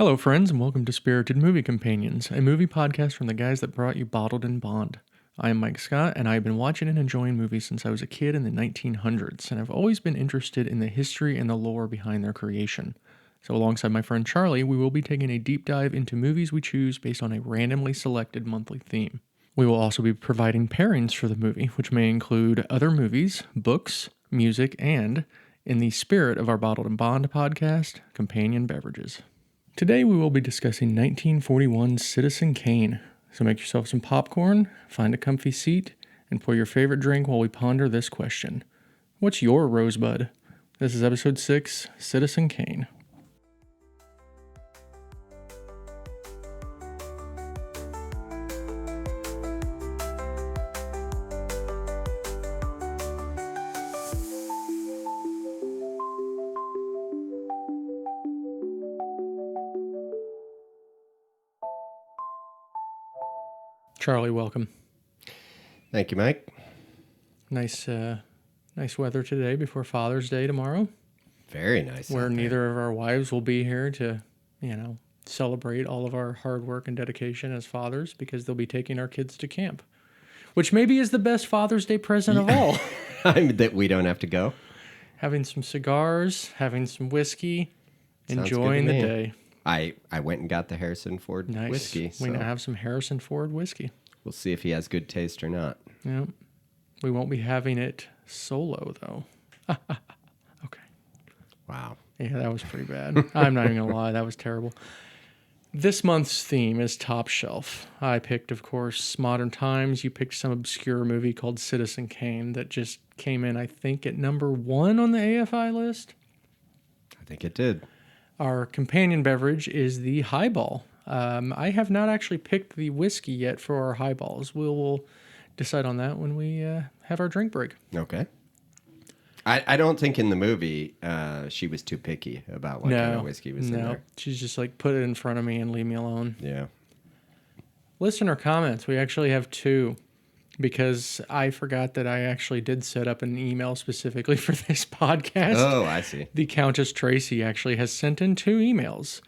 Hello, friends, and welcome to Spirited Movie Companions, a movie podcast from the guys that brought you Bottled and Bond. I am Mike Scott, and I've been watching and enjoying movies since I was a kid in the 1900s, and I've always been interested in the history and the lore behind their creation. So alongside my friend Charlie, we will be taking a deep dive into movies we choose based on a randomly selected monthly theme. We will also be providing pairings for the movie, which may include other movies, books, music, and, in the spirit of our Bottled and Bond podcast, companion beverages. Today we will be discussing 1941's Citizen Kane, so make yourself some popcorn, find a comfy seat, and pour your favorite drink while we ponder this question. What's your rosebud? This is episode 6, Citizen Kane. Charlie, welcome. Thank you, Mike. Nice weather today before Father's Day tomorrow. Very nice. Where neither of our wives will be here to, celebrate all of our hard work and dedication as fathers because they'll be taking our kids to camp, which maybe is the best Father's Day present of all. That we don't have to go. Having some cigars, having some whiskey, Sounds enjoying good the to me. day. I went and got the Harrison Ford Nice. whiskey. So We now have some Harrison Ford whiskey. we'll see if he has good taste or not. Yeah. We won't be having it solo, though. Okay. Wow. Yeah, that was pretty bad. I'm not even going to lie. That was terrible. This month's theme is Top Shelf. I picked, of course, Modern Times. You picked some obscure movie called Citizen Kane that just came in, I think, at number 1 on the AFI list. I think it did. Our companion beverage is the highball. I have not actually picked the whiskey yet for our highballs. We'll decide on that when we have our drink break. Okay. I don't think in the movie she was too picky about what kind of whiskey was in there. She's just like, put it in front of me and leave me alone. Yeah. Listener comments. We actually have 2 because I forgot that I actually did set up an email specifically for this podcast. Oh, I see. The Countess Tracy actually has sent in 2 emails.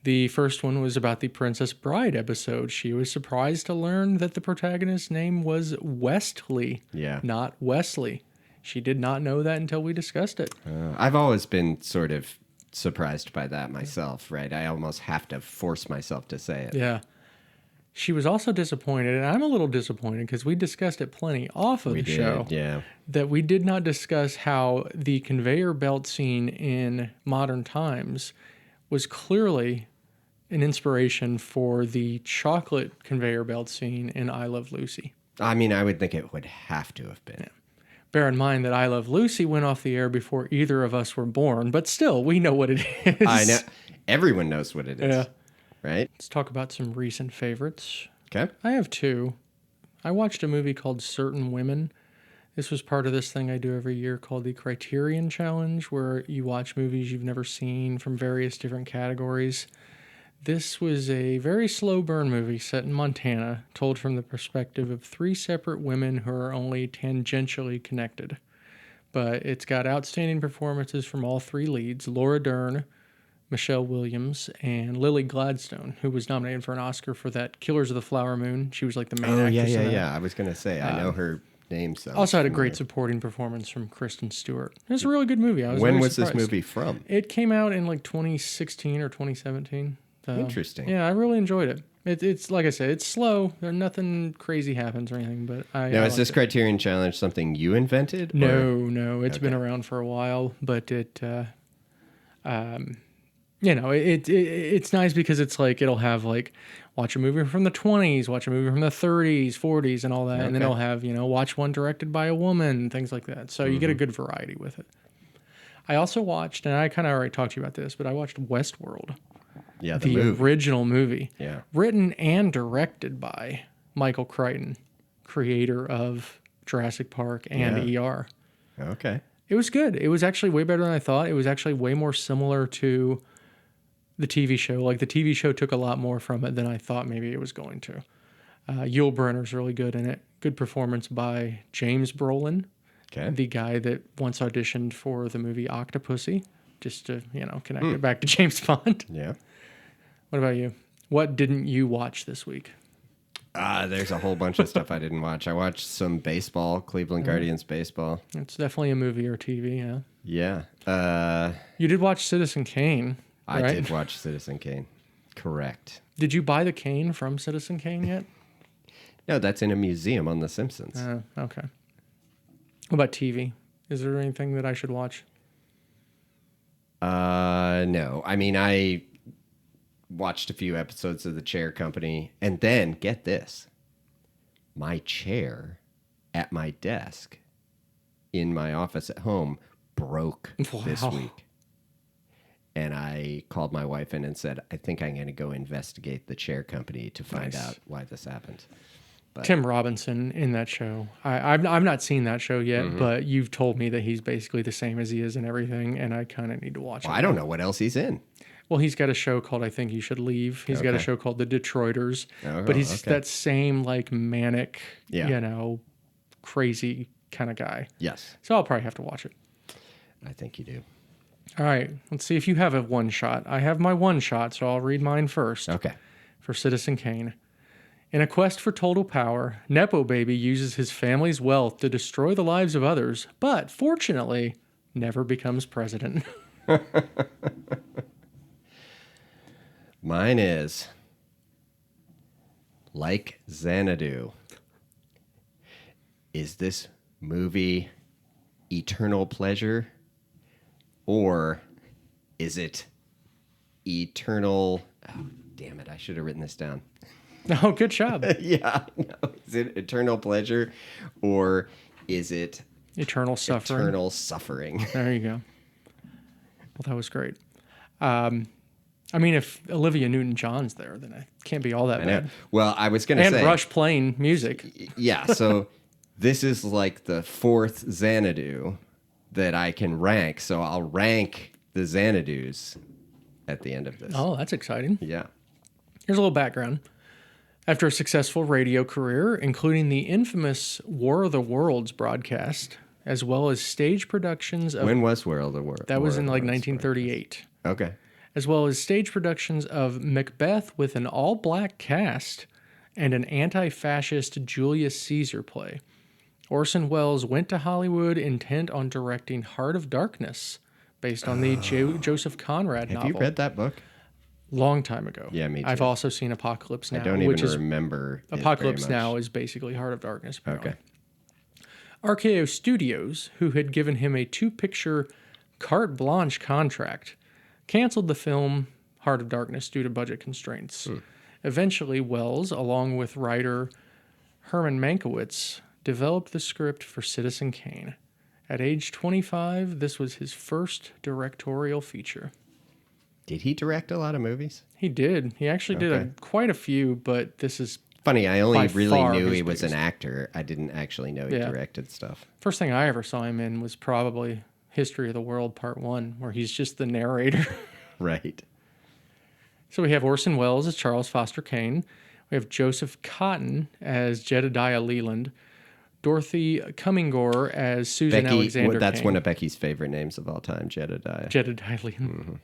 The first one was about the Princess Bride episode. She was surprised to learn that the protagonist's name was Westley, not Wesley. She did not know that until we discussed it. I've always been sort of surprised by that myself, right? I almost have to force myself to say it. Yeah. She was also disappointed, and I'm a little disappointed because we discussed it plenty off of the show. Yeah. That we did not discuss how the conveyor belt scene in Modern Times was clearly an inspiration for the chocolate conveyor belt scene in I Love Lucy. I mean, I would think it would have to have been. Yeah. Bear in mind that I Love Lucy went off the air before either of us were born, but still, we know what it is. I know. Everyone knows what it is. Yeah. Right? Let's talk about some recent favorites. Okay. I have 2. I watched a movie called Certain Women. This was part of this thing I do every year called the Criterion Challenge, where you watch movies you've never seen from various different categories. This was a very slow burn movie set in Montana, told from the perspective of 3 separate women who are only tangentially connected. But it's got outstanding performances from all 3 leads, Laura Dern, Michelle Williams, and Lily Gladstone, who was nominated for an Oscar for that Killers of the Flower Moon. She was like the main actress in that. Yeah. I was going to say, I know her name. Also had a great supporting performance from Kristen Stewart. It was a really good movie. When was this movie from? It came out in like 2016 or 2017. Interesting. Yeah, I really enjoyed it. It's like I said, it's slow. Nothing crazy happens or anything. But is this Criterion Challenge something you invented? No. It's been around for a while, but it's nice because it's like it'll have like watch a movie from the 20s, watch a movie from the 30s, 40s, and all that, and then it'll have watch one directed by a woman, things like that. So you get a good variety with it. I also watched, and I kind of already talked to you about this, but I watched Westworld. Yeah, the original movie. Yeah. Written and directed by Michael Crichton, creator of Jurassic Park and ER. Okay. It was good. It was actually way better than I thought. It was actually way more similar to the TV show. Like, the TV show took a lot more from it than I thought maybe it was going to. Yul Brynner's really good in it. Good performance by James Brolin, the guy that once auditioned for the movie Octopussy, just to, connect it back to James Bond. Yeah. What about you? What didn't you watch this week? There's a whole bunch of stuff I didn't watch. I watched some baseball, Cleveland Guardians baseball. It's definitely a movie or TV, yeah. Yeah. You did watch Citizen Kane, right? I did watch Citizen Kane. Correct. Did you buy the cane from Citizen Kane yet? No, that's in a museum on The Simpsons. Okay. What about TV? Is there anything that I should watch? No. I mean, I watched a few episodes of The Chair Company, and then, get this, my chair at my desk in my office at home broke this week. And I called my wife in and said, I think I'm going to go investigate The Chair Company to find out why this happened. But Tim Robinson in that show. I've not seen that show yet, but you've told me that he's basically the same as he is in everything, and I kind of need to watch it. I don't know what else he's in. Well, he's got a show called I Think You Should Leave. He's got a show called The Detroiters. But he's that same like manic, crazy kind of guy. Yes. So I'll probably have to watch it. I think you do. All right. Let's see if you have a one shot. I have my one shot, so I'll read mine first. Okay. For Citizen Kane. In a quest for total power, Nepo Baby uses his family's wealth to destroy the lives of others, but fortunately, never becomes president. Mine is like Xanadu. Is this movie eternal pleasure, or is it eternal? Oh, damn it! I should have written this down. Oh, good job. Yeah. No. Is it eternal pleasure, or is it eternal suffering? Eternal suffering. There you go. Well, that was great. I mean, if Olivia Newton-John's there, then it can't be all that bad. Well, I was going to say... And Rush playing music. Yeah, so this is like the fourth Xanadu that I can rank, so I'll rank the Xanadus at the end of this. Oh, that's exciting. Yeah. Here's a little background. After a successful radio career, including the infamous War of the Worlds broadcast, as well as stage productions of... When was War of the Worlds? That was in like 1938. Okay. As well as stage productions of Macbeth with an all-black cast and an anti-fascist Julius Caesar play. Orson Welles went to Hollywood intent on directing Heart of Darkness, based on the Joseph Conrad novel. Have you read that book? Long time ago. Yeah, me too. I've also seen Apocalypse Now. I don't even remember Apocalypse Now is basically Heart of Darkness. Apparently. Okay. RKO Studios, who had given him a 2-picture carte blanche contract, canceled the film Heart of Darkness due to budget constraints. Eventually, Welles, along with writer Herman Mankiewicz, developed the script for Citizen Kane. At age 25, this was his first directorial feature. Did he direct a lot of movies? He did. He actually did quite a few, but this is funny. I only really knew he was biggest. An actor. I didn't actually know he directed stuff. First thing I ever saw him in was probably History of the World Part 1, where he's just the narrator. Right. So we have Orson Welles as Charles Foster Kane. We have Joseph Cotton as Jedediah Leland. Dorothy Cummingore as Susan Alexander That's Kane. one of Becky's favorite names of all time, Jedediah. Jedediah Leland.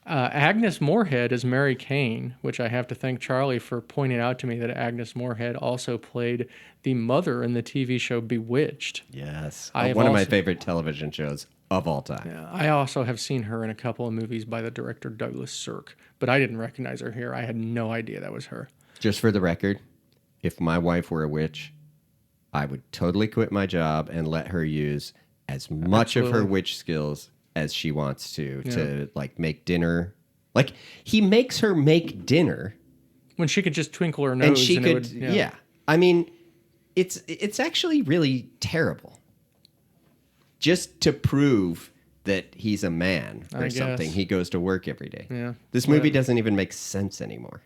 Agnes Moorehead as Mary Kane, which I have to thank Charlie for pointing out to me that Agnes Moorehead also played the mother in the TV show Bewitched. Yes. One of my favorite television shows of all time. Yeah, I also have seen her in a couple of movies by the director Douglas Sirk, but I didn't recognize her here. I had no idea that was her. Just for the record, if my wife were a witch, I would totally quit my job and let her use as much of her witch skills as she wants to like make dinner. Like he makes her make dinner when she could just twinkle her nose and she could. It would, yeah. I mean, it's actually really terrible. Just to prove that he's a man or something, he goes to work every day. Yeah. This movie doesn't even make sense anymore.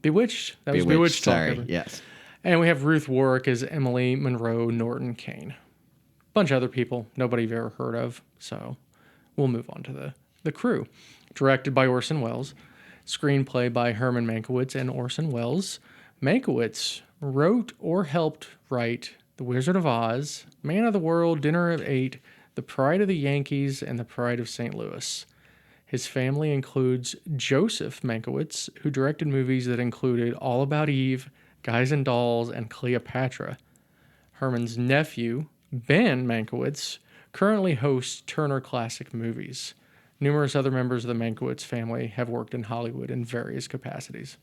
Bewitched. That was Bewitched. Sorry. Yes. And we have Ruth Warwick as Emily Monroe Norton Kane. Bunch of other people nobody you've ever heard of. So we'll move on to the crew. Directed by Orson Welles. Screenplay by Herman Mankiewicz and Orson Welles. Mankiewicz wrote or helped write The Wizard of Oz, Man of the World, Dinner at 8, The Pride of the Yankees, and The Pride of St. Louis. His family includes Joseph Mankiewicz, who directed movies that included All About Eve, Guys and Dolls, and Cleopatra. Herman's nephew, Ben Mankiewicz, currently hosts Turner Classic Movies. Numerous other members of the Mankiewicz family have worked in Hollywood in various capacities.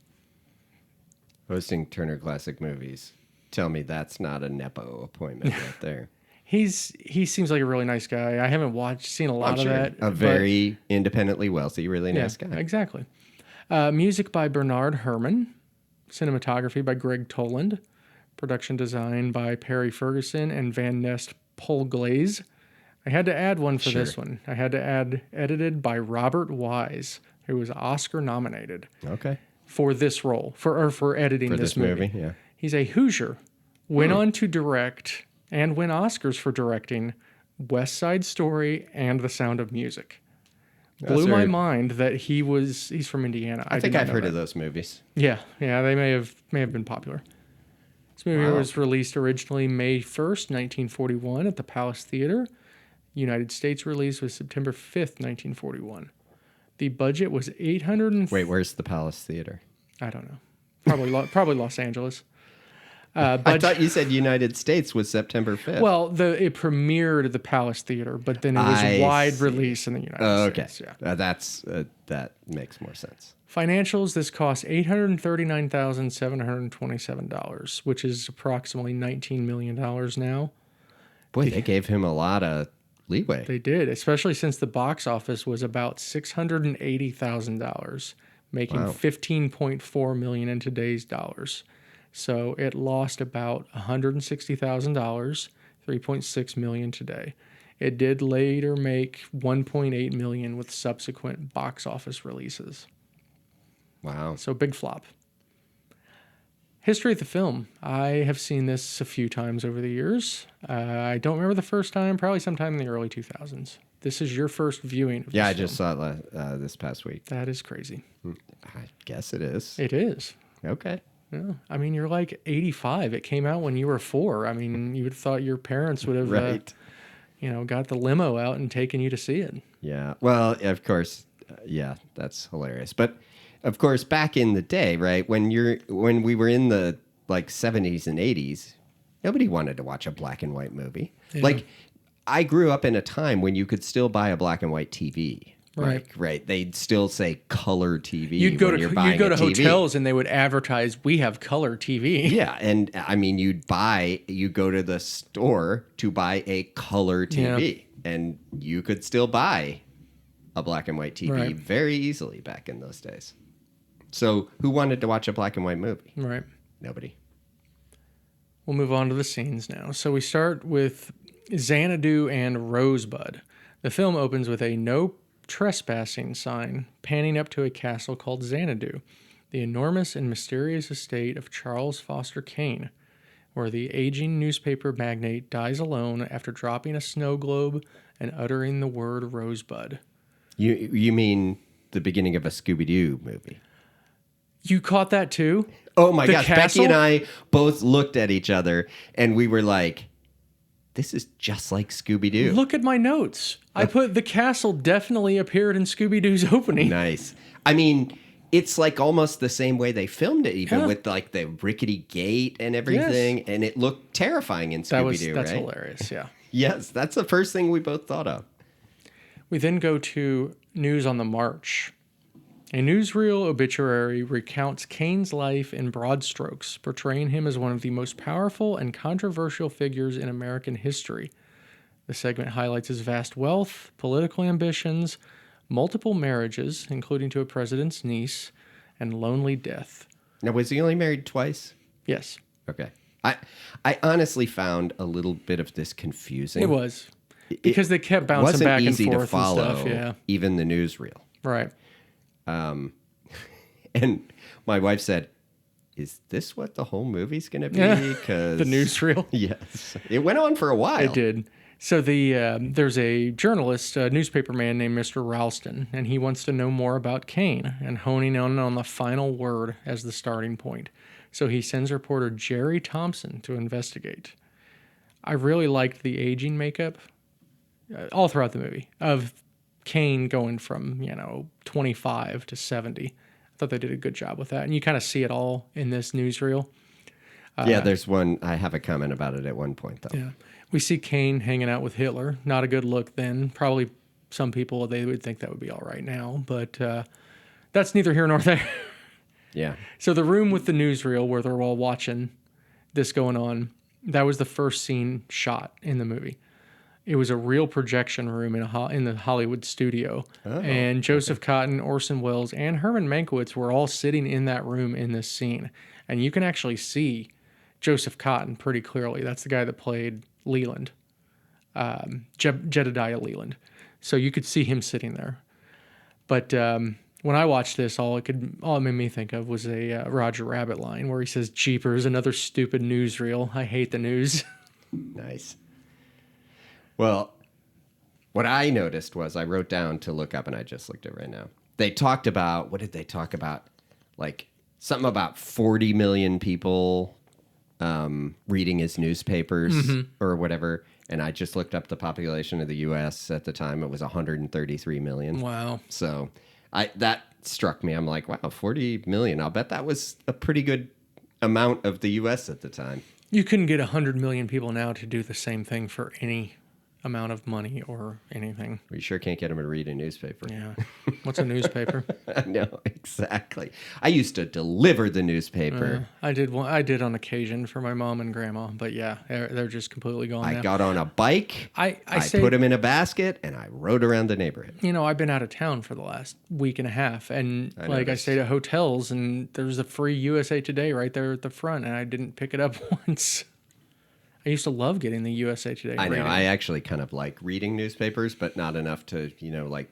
Hosting Turner Classic Movies. Tell me that's not a Nepo appointment right there. He seems like a really nice guy. I haven't seen a lot of that. A very independently wealthy, really nice guy. Exactly. Music by Bernard Herrmann. Cinematography by Greg Toland. Production design by Perry Ferguson and Van Nest Polglaze. I had to add one for this one. I had to add edited by Robert Wise, who was Oscar nominated. Okay. For this role, for editing this movie. Yeah. He's a Hoosier. Went on to direct and win Oscars for directing West Side Story and The Sound of Music. Blew my mind that he's from Indiana. I think I've heard of those movies. Yeah, they may have been popular. This movie was released originally May 1st, 1941 at the Palace Theater. United States release was September 5th, 1941. The budget was Wait, where's the Palace Theater? I don't know. Probably Los Angeles. I thought you said United States was September 5th. Well, it premiered at the Palace Theater, but then it was wide release in the United States. Okay. That makes more sense. Financials, this cost $839,727, which is approximately $19 million now. Boy, they gave him a lot of leeway. They did, especially since the box office was about $680,000, making $15.4 million in today's dollars. So it lost about $160,000, $3.6 million today. It did later make $1.8 million with subsequent box office releases. Wow. So big flop. History of the film. I have seen this a few times over the years. I don't remember the first time, probably sometime in the early 2000s. This is your first viewing of this I film. just saw it this past week. That is crazy. I guess it is. It is. Okay. Yeah. I mean, you're like 85. It came out when you were 4. I mean, you would have thought your parents would have, got the limo out and taken you to see it. Yeah. Well, of course. That's hilarious. But of course, back in the day, right, when we were in the 70s and 80s, nobody wanted to watch a black and white movie. Yeah. I grew up in a time when you could still buy a black and white TV. Right. They'd still say color TV. You'd go to hotels and they would advertise, "We have color TV." Yeah, and I mean, you go to the store to buy a color TV, and you could still buy a black and white TV very easily back in those days. So, who wanted to watch a black and white movie? Right. Nobody. We'll move on to the scenes now. So we start with Xanadu and Rosebud. The film opens with a no trespassing sign panning up to a castle called Xanadu, the enormous and mysterious estate of Charles Foster Kane, where the aging newspaper magnate dies alone after dropping a snow globe and uttering the word Rosebud. You mean the beginning of a Scooby-Doo movie? You caught that too? Oh my gosh, Becky and I both looked at each other and we were like, this is just like Scooby-Doo. Look at my notes. I put the castle definitely appeared in Scooby-Doo's opening. Nice. I mean, it's almost the same way they filmed it, even with the rickety gate and everything. Yes. And it looked terrifying in Scooby-Doo, That's hilarious, yeah. Yes, that's the first thing we both thought of. We then go to News on the March. A newsreel obituary recounts Kane's life in broad strokes, portraying him as one of the most powerful and controversial figures in American history. The segment highlights his vast wealth, political ambitions, multiple marriages, including to a president's niece, and lonely death. Now, was he only married twice? Yes. Okay. I honestly found a little bit of this confusing. It was. Because they kept bouncing back and forth to follow, and stuff. Yeah. Even the newsreel. Right. And my wife said, is this what the whole movie's going to be? Because the newsreel? Yes. It went on for a while. It did. So there's a journalist, a newspaper man named Mr. Ralston, and he wants to know more about Kane and honing in on the final word as the starting point. So he sends reporter Jerry Thompson to investigate. I really liked the aging makeup all throughout the movie of Kane going from 25 to 70. I thought they did a good job with that, and you kind of see it all in this newsreel. Yeah, there's one. I have a comment about it at one point, though. Yeah, we see Kane hanging out with Hitler. Not a good look then. Probably some people they would think that would be all right now, but that's neither here nor there. Yeah. So the room with the newsreel where they're all watching this going on, that was the first scene shot in the movie. It was a real projection room in the Hollywood studio. Oh, and Joseph Cotton, Orson Welles, and Herman Mankiewicz were all sitting in that room in this scene. And you can actually see Joseph Cotton pretty clearly. That's the guy that played Leland, Jedediah Leland. So you could see him sitting there. But when I watched this, all it made me think of was a Roger Rabbit line where he says, "Jeepers, another stupid newsreel. I hate the news." Nice. Well, what I noticed was I wrote down to look up, and I just looked at it right now. They talked about, what did they talk about? Like something about 40 million people reading his newspapers or whatever. And I just looked up the population of the U.S. at the time. It was 133 million. Wow. So that struck me. I'm like, wow, 40 million. I'll bet that was a pretty good amount of the U.S. at the time. You couldn't get 100 million people now to do the same thing for any amount of money or anything. We sure can't get them to read a newspaper. Yeah. What's a newspaper? No, exactly. I used to deliver the newspaper. I did on occasion for my mom and grandma, but yeah, they're just completely gone I now. got on a bike. I put them in a basket, and I rode around the neighborhood. I've been out of town for the last week and a half, and I stayed at hotels, and there's a free USA Today right there at the front, and I didn't pick it up once. I used to love getting the USA Today. I know. I actually kind of like reading newspapers, but not enough to,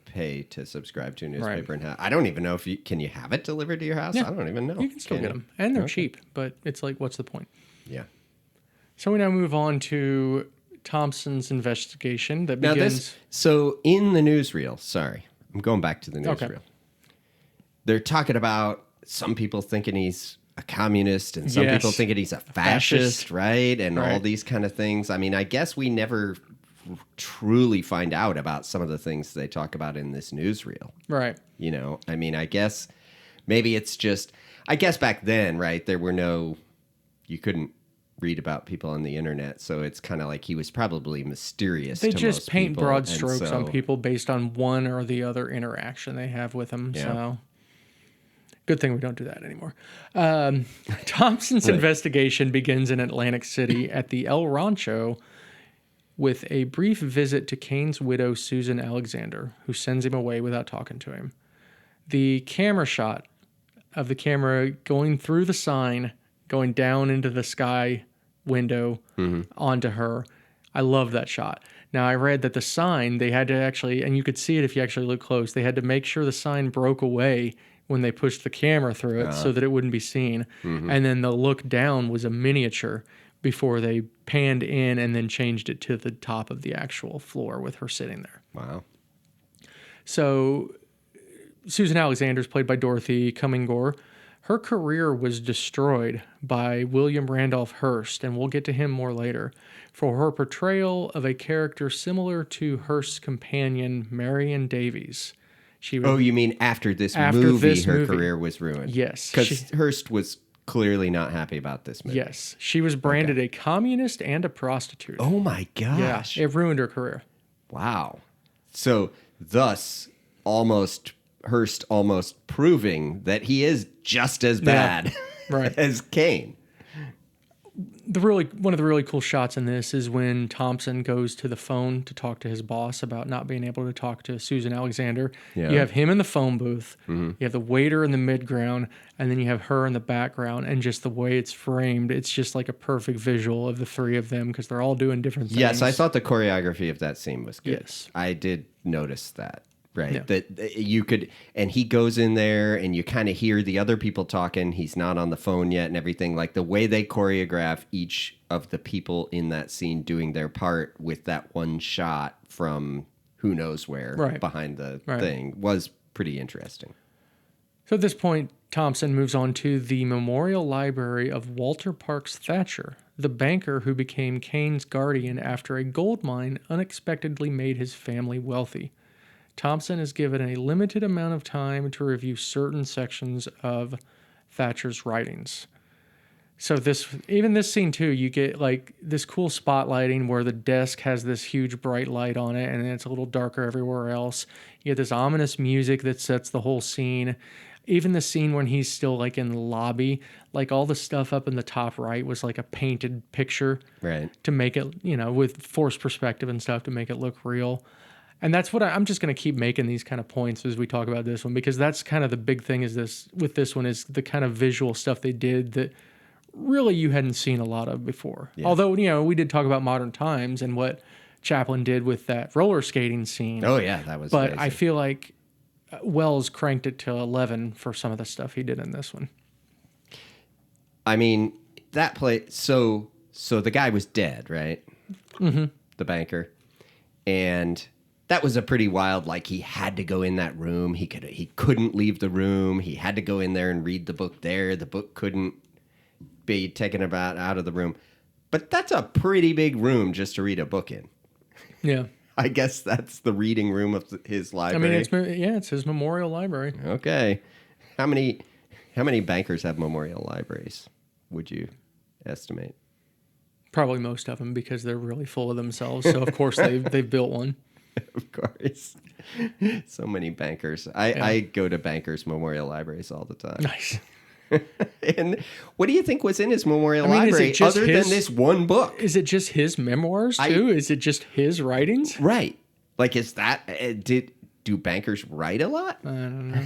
pay to subscribe to a newspaper. Right. And I don't even know if can you have it delivered to your house? Yeah. I don't even know. You can still get them, and they're cheap, but it's like, what's the point? Yeah. So we now move on to Thompson's investigation that begins. So in the newsreel, sorry, I'm going back to the newsreel. Okay. They're talking about some people thinking he's a communist and some people thinking he's a fascist, right? And all these kind of things. I mean, I guess we never truly find out about some of the things they talk about in this newsreel. Right. I mean, I guess maybe it's just, I guess back then, right, you couldn't read about people on the internet, so it's kind of like he was probably mysterious. They to just most paint people, broad strokes on people based on one or the other interaction they have with them. Yeah. So good thing we don't do that anymore. Thompson's investigation begins in Atlantic City at the El Rancho with a brief visit to Kane's widow, Susan Alexander, who sends him away without talking to him. The camera shot of the camera going through the sign, going down into the sky window onto her. I love that shot. Now, I read that the sign, they had to actually, and you could see it if you actually look close, they had to make sure the sign broke away when they pushed the camera through it so that it wouldn't be seen. And then the look down was a miniature before they panned in and then changed it to the top of the actual floor with her sitting there. Wow. So Susan Alexander is played by Dorothy Cummingore. Her career was destroyed by William Randolph Hearst, and we'll get to him more later, for her portrayal of a character similar to Hearst's companion, Marion Davies. You mean after this movie, her career was ruined? Yes. Because Hearst was clearly not happy about this movie. Yes. She was branded a communist and a prostitute. Oh my gosh. Yeah, it ruined her career. Wow. So thus, Hearst almost proving that he is just as bad as Kane. One of the really cool shots in this is when Thompson goes to the phone to talk to his boss about not being able to talk to Susan Alexander. Yeah. You have him in the phone booth, you have the waiter in the midground, and then you have her in the background, and just the way it's framed, it's just like a perfect visual of the three of them because they're all doing different things. Yes, I thought the choreography of that scene was good. Yes. I did notice that. Right. Yeah. That you could, and he goes in there and you kind of hear the other people talking. He's not on the phone yet and everything. Like the way they choreograph each of the people in that scene doing their part with that one shot from who knows where behind the thing was pretty interesting. So at this point, Thompson moves on to the Memorial Library of Walter Parks Thatcher, the banker who became Kane's guardian after a gold mine unexpectedly made his family wealthy. Thompson is given a limited amount of time to review certain sections of Thatcher's writings. So even this scene too, you get like this cool spotlighting where the desk has this huge bright light on it, and then it's a little darker everywhere else. You get this ominous music that sets the whole scene. Even the scene when he's still like in the lobby, like all the stuff up in the top right was like a painted picture, Right. to make it, with forced perspective and stuff to make it look real. And that's what I'm just going to keep making these kind of points as we talk about this one, because that's kind of the big thing is this one is the kind of visual stuff they did that really you hadn't seen a lot of before. Yeah. Although, we did talk about Modern Times and what Chaplin did with that roller skating scene. Oh, yeah, that was But amazing. I feel like Wells cranked it to 11 for some of the stuff he did in this one. I mean, that play. So the guy was dead, right? Mm-hmm. The banker, and that was a pretty wild. Like he had to go in that room. He couldn't leave the room. He had to go in there and read the book there. The book couldn't be taken out of the room. But that's a pretty big room just to read a book in. Yeah. I guess that's the reading room of his library. It's his memorial library. Okay. How many bankers have memorial libraries, would you estimate? Probably most of them, because they're really full of themselves. So of course they've built one. Of course. So many bankers. I go to bankers' memorial libraries all the time. Nice. And what do you think was in his memorial is library it just other than this one book? Is it just his memoirs too? Is it just his writings? Right. Like, is that do bankers write a lot? I don't know.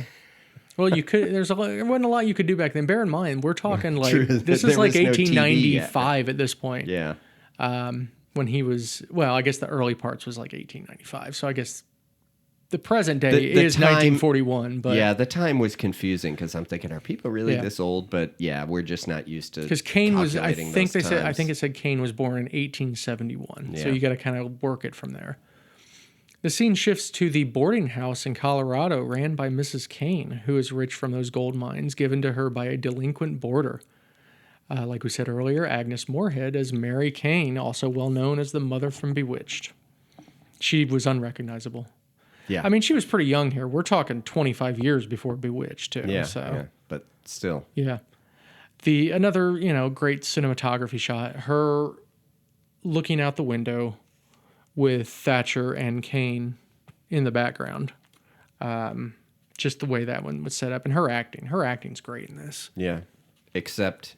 Well, there wasn't a lot you could do back then. Bear in mind, we're talking like True. this There is like was no TV 1895 at this point. Yeah. When he was, well, I guess the early parts was like 1895. So I guess the present day is time, 1941. But yeah, the time was confusing because I'm thinking, are people really this old? But yeah, we're just not used to. Because Kane was, I think it said Kane was born in 1871. Yeah. So you got to kind of work it from there. The scene shifts to the boarding house in Colorado ran by Mrs. Kane, who is rich from those gold mines given to her by a delinquent boarder. Like we said earlier, Agnes Moorehead as Mary Kane, also well known as the mother from Bewitched. She was unrecognizable. Yeah. I mean, she was pretty young here. We're talking 25 years before Bewitched, too. Yeah, So. yeah, but still. Yeah. Another, great cinematography shot, her looking out the window with Thatcher and Kane in the background. Just the way that one was set up. And her acting. Her acting's great in this. Yeah. Except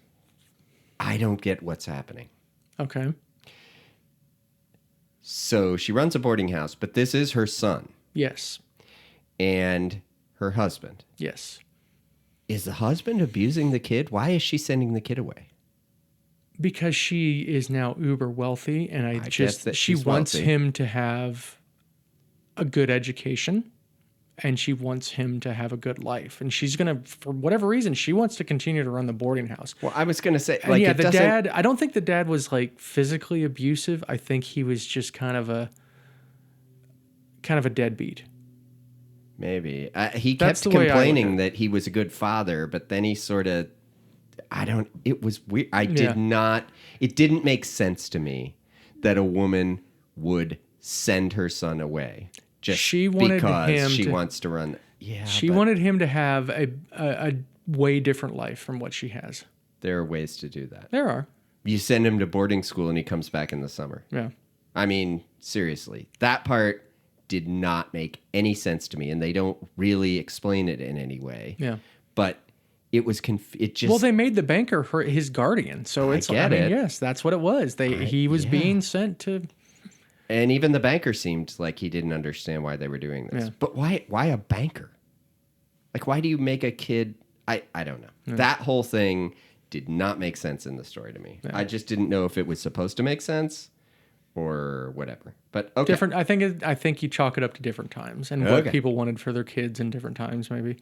I don't get what's happening. Okay. So she runs a boarding house, but this is her son. Yes. And her husband. Yes. Is the husband abusing the kid? Why is she sending the kid away? Because she is now uber wealthy, and I guess that she she's wants wealthy. him to have a good education, and she wants him to have a good life. And she's going to, for whatever reason, she wants to continue to run the boarding house. Well, I was going to say, And like, yeah, it the doesn't... dad, I don't think the dad was like physically abusive. I think he was just kind of a deadbeat. Maybe. He That's kept the way I look complaining at it. that he was a good father, but then he sort of, it was weird. It didn't make sense to me that a woman would send her son away just She wanted because him she to- wants to run. Yeah, She but wanted him to have a way different life from what she has. there are ways to do that. There are. You send him to boarding school and he comes back in the summer. Yeah. I mean, seriously, that part did not make any sense to me, and they don't really explain it in any way. Yeah. But it was it just. Well, they made the banker his guardian, so it's. get it. Yes, that's what it was. He was being sent to. And even the banker seemed like he didn't understand why they were doing this. Yeah. But why a banker? Like, why do you make a kid? I don't know. Yeah. That whole thing did not make sense in the story to me. Yeah. I just didn't know if it was supposed to make sense or whatever. But okay. Different. I think you chalk it up to different times and what people wanted for their kids in different times, maybe.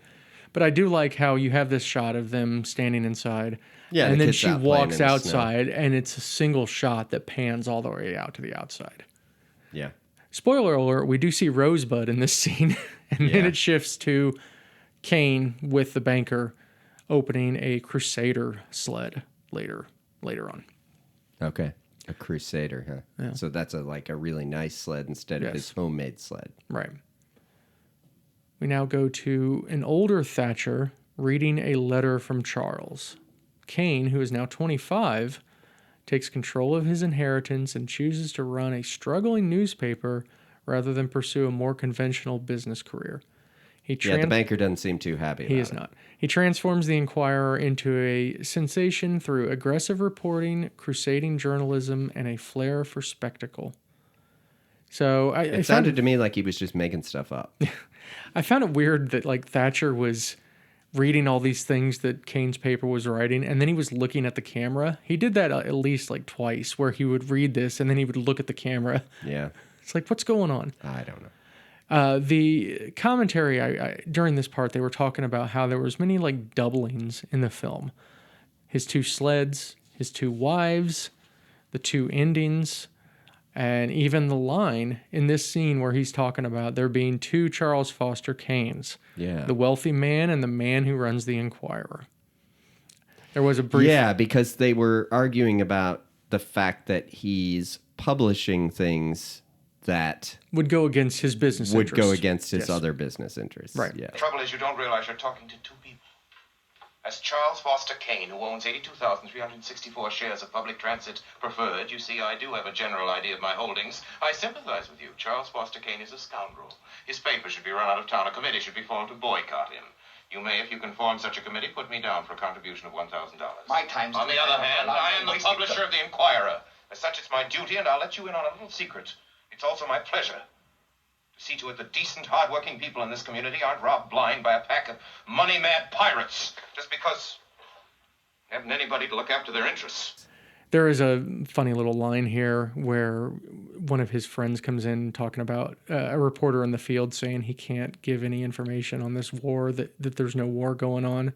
But I do like how you have this shot of them standing inside. Yeah, and the then kid's she out playing walks in the outside, and it's a single shot that pans all the way out to the outside. Yeah. Spoiler alert, we do see Rosebud in this scene, and then Yeah. it shifts to Kane with the banker opening a Crusader sled later on. Okay. A Crusader, huh? Yeah. So that's a really nice sled instead of Yes. his homemade sled. Right. We now go to an older Thatcher reading a letter from Charles. Kane, who is now 25, takes control of his inheritance and chooses to run a struggling newspaper rather than pursue a more conventional business career. The banker doesn't seem too happy about it. He is not. He transforms the Inquirer into a sensation through aggressive reporting, crusading journalism, and a flair for spectacle. So it sounded to me like he was just making stuff up. I found it weird that like Thatcher was reading all these things that Kane's paper was writing, and then he was looking at the camera. He did that at least like twice, where he would read this and then he would look at the camera. Yeah. It's like, what's going on? I don't know. The commentary during this part, they were talking about how there was many like doublings in the film. His two sleds, his two wives, the two endings, and even the line in this scene where he's talking about there being two Charles Foster Kanes. Yeah. The wealthy man and the man who runs the Inquirer. There was a brief... Yeah, because they were arguing about the fact that he's publishing things that would go against his business interests. Would go against his other business interests. Right. Yeah. The trouble is you don't realize you're talking to two people. As Charles Foster Kane, who owns 82,364 shares of public transit preferred, you see, I do have a general idea of my holdings. I sympathize with you. Charles Foster Kane is a scoundrel. His paper should be run out of town. A committee should be formed to boycott him. You may, if you can form such a committee, put me down for a contribution of $1,000. My time's... On the other hand, I am the publisher of the Inquirer. As such, it's my duty, and I'll let you in on a little secret. It's also my pleasure to see to it that decent, hard-working people in this community aren't robbed blind by a pack of money-mad pirates just because they haven't anybody to look after their interests. There is a funny little line here where one of his friends comes in talking about a reporter in the field saying he can't give any information on this war, that there's no war going on.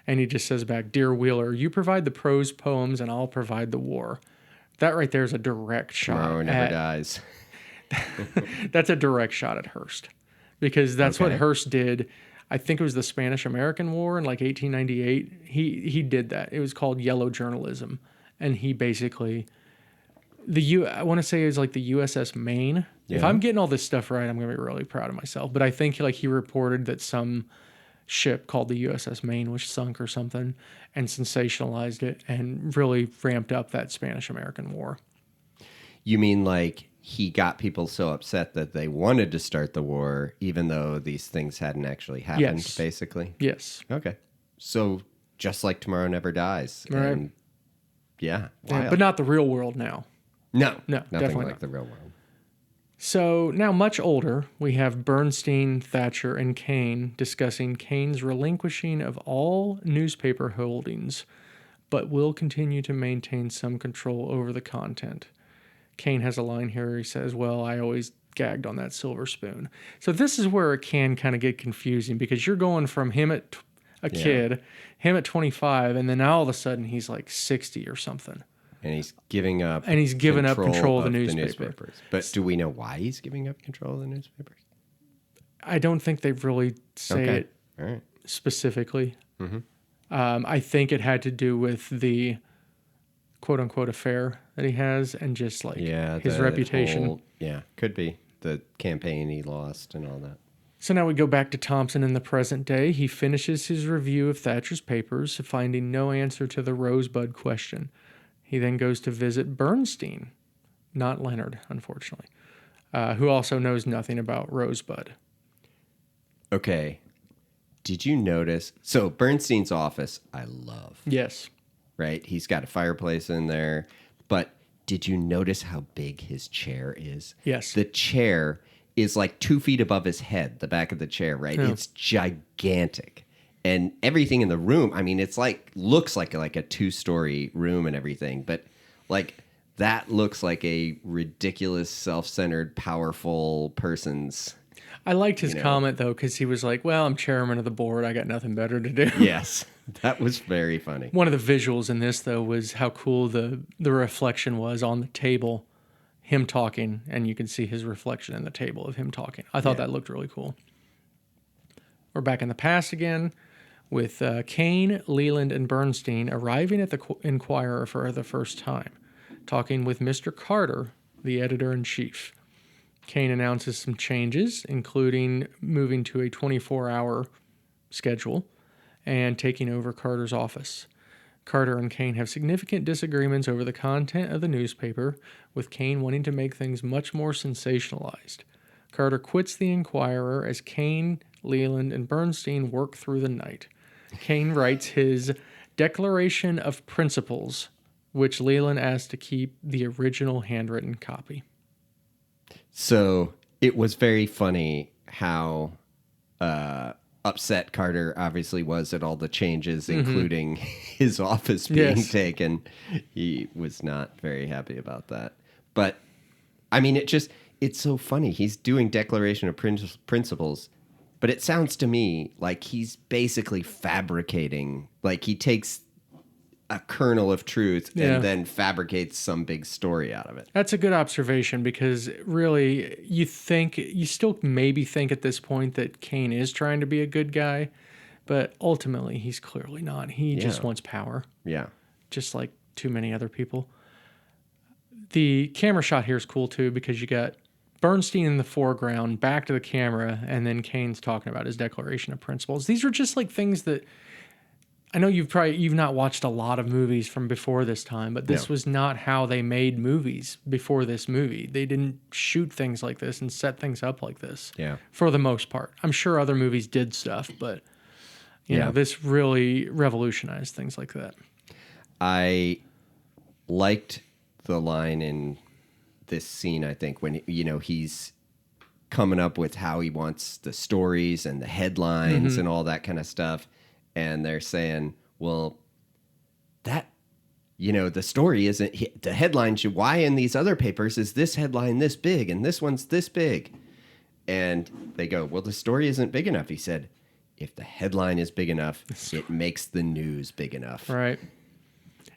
And he just says back, "Dear Wheeler, you provide the prose poems and I'll provide the war." That right there is a direct shot. Tomorrow never dies. That's a direct shot at Hearst, because that's what Hearst did. I think it was the Spanish-American War in like 1898. He did that. It was called yellow journalism, and he basically I want to say it was like the USS Maine. Yeah. If I'm getting all this stuff right, I'm gonna be really proud of myself. But I think like he reported that some ship called the USS Maine was sunk or something, and sensationalized it and really ramped up that Spanish-American War. You mean like he got people so upset that they wanted to start the war, even though these things hadn't actually happened, yes. Basically? Yes. Okay. So just like Tomorrow Never Dies. Right. And yeah. But not the real world now. No. No, nothing definitely like not. the real world. So now much older, we have Bernstein, Thatcher, and Kane discussing Kane's relinquishing of all newspaper holdings, but will continue to maintain some control over the content. Kane has a line here where he says, "Well, I always gagged on that silver spoon." So this is where it can kind of get confusing, because you're going from him at kid, him at 25, and then now all of a sudden he's like 60 or something. And he's giving up control of the newspapers. But do we know why he's giving up control of the newspapers? I don't think they really say it All right. specifically. Mm-hmm. I think it had to do with the quote-unquote affair that he has, and just like his reputation. Could be. The campaign he lost and all that. So now we go back to Thompson in the present day. He finishes his review of Thatcher's papers, finding no answer to the Rosebud question. He then goes to visit Bernstein, not Leonard, unfortunately, who also knows nothing about Rosebud. Okay. Did you notice? So Bernstein's office, I love. Yes. Right? He's got a fireplace in there. But did you notice how big his chair is? Yes. The chair is like 2 feet above his head, the back of the chair, right? Yeah. It's gigantic. And everything in the room, I mean, it's like, looks like a 2-story room and everything. But like, that looks like a ridiculous, self-centered, powerful person's. I liked his comment, though, because he was like, "Well, I'm chairman of the board. I got nothing better to do." Yes, that was very funny. One of the visuals in this, though, was how cool the reflection was on the table, him talking, and you can see his reflection in the table of him talking. I thought that looked really cool. We're back in the past again with Kane, Leland, and Bernstein arriving at the Inquirer for the first time, talking with Mr. Carter, the editor-in-chief. Kane announces some changes, including moving to a 24-hour schedule and taking over Carter's office. Carter and Kane have significant disagreements over the content of the newspaper, with Kane wanting to make things much more sensationalized. Carter quits the Enquirer as Kane, Leland, and Bernstein work through the night. Kane writes his Declaration of Principles, which Leland asks to keep the original handwritten copy. So it was very funny how upset Carter obviously was at all the changes, including his office being taken. He was not very happy about that. But, I mean, it's so funny. He's doing Declaration of Principles, but it sounds to me like he's basically fabricating, like he takes a kernel of truth and then fabricates some big story out of it. That's a good observation, because really you still maybe think at this point that Kane is trying to be a good guy, but ultimately he's clearly not. He just wants power. Yeah. Just like too many other people. The camera shot here is cool too, because you got Bernstein in the foreground, back to the camera, and then Kane's talking about his Declaration of Principles. These are just like things that I know you've not watched a lot of movies from before this time, but this was not how they made movies before this movie. They didn't shoot things like this and set things up like this. Yeah. For the most part. I'm sure other movies did stuff, but you know, this really revolutionized things like that. I liked the line in this scene, I think, when he's coming up with how he wants the stories and the headlines and all that kind of stuff. And they're saying, well, that, the story isn't, the headline should, why in these other papers is this headline this big and this one's this big? And they go, well, the story isn't big enough. He said, if the headline is big enough, it makes the news big enough. Right.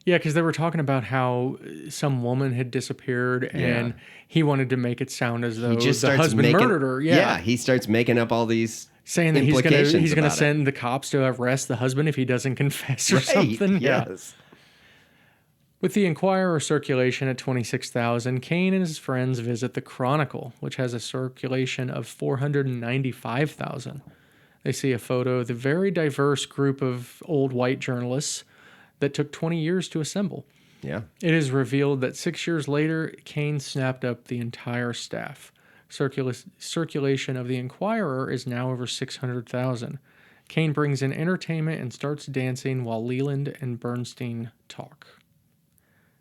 Yeah, because they were talking about how some woman had disappeared and he wanted to make it sound as though the husband murdered her. Yeah, he starts making up all these saying that he's gonna send the cops to arrest the husband if he doesn't confess or something. Yes. With the Enquirer circulation at 26,000, Kane and his friends visit the Chronicle, which has a circulation of 495,000. They see a photo of the very diverse group of old white journalists that took 20 years to assemble. Yeah. It is revealed that 6 years later, Kane snapped up the entire staff. Circulation of the Enquirer is now over 600,000. Kane brings in entertainment and starts dancing while Leland and Bernstein talk.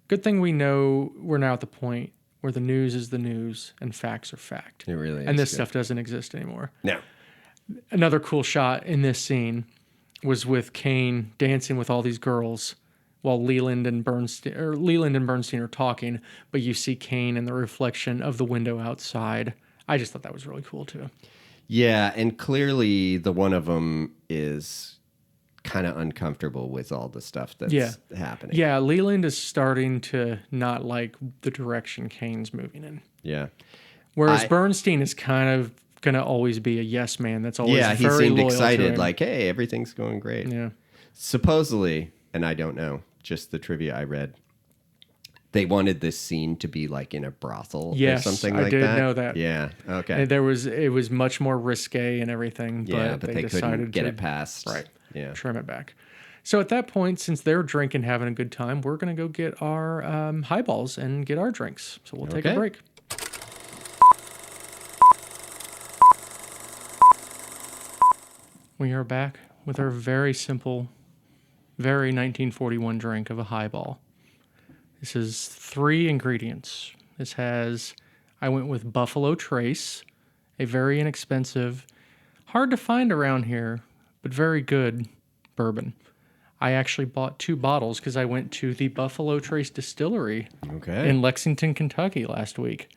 Good thing we know we're now at the point where the news is the news and facts are fact. It really is. And this stuff doesn't exist anymore. No. Another cool shot in this scene was with Kane dancing with all these girls while Leland and Bernstein are talking, but you see Kane in the reflection of the window outside. I just thought that was really cool too. Yeah, and clearly the one of them is kind of uncomfortable with all the stuff that's happening. Yeah, Leland is starting to not like the direction Kane's moving in. Yeah. Whereas Bernstein is kind of going to always be a yes man. That's always he very seemed loyal excited, to him. like, hey, everything's going great. Yeah. Supposedly, and I don't know, just the trivia I read, they wanted this scene to be like in a brothel or something like that. I did know that. Yeah, okay. And it was much more risque and everything, but they decided couldn't get to it past. Right. Yeah. Trim it back. So at that point, since they're drinking, having a good time, we're going to go get our highballs and get our drinks. So we'll take a break. We are back with our very simple, very 1941 drink of a highball. This is 3 ingredients. I went with Buffalo Trace, a very inexpensive, hard to find around here, but very good bourbon. I actually bought 2 bottles because I went to the Buffalo Trace Distillery in Lexington, Kentucky last week.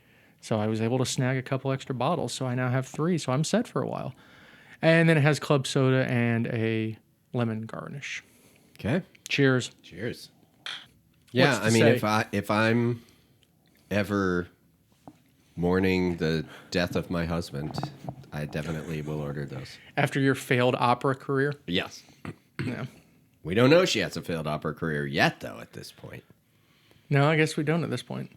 So I was able to snag a couple extra bottles, so I now have 3, so I'm set for a while. And then it has club soda and a lemon garnish. Okay. Cheers. Cheers. Yeah, I mean, if I'm ever mourning the death of my husband, I definitely will order those. After your failed opera career? Yes. Yeah. We don't know she has a failed opera career yet, though, at this point. No, I guess we don't at this point.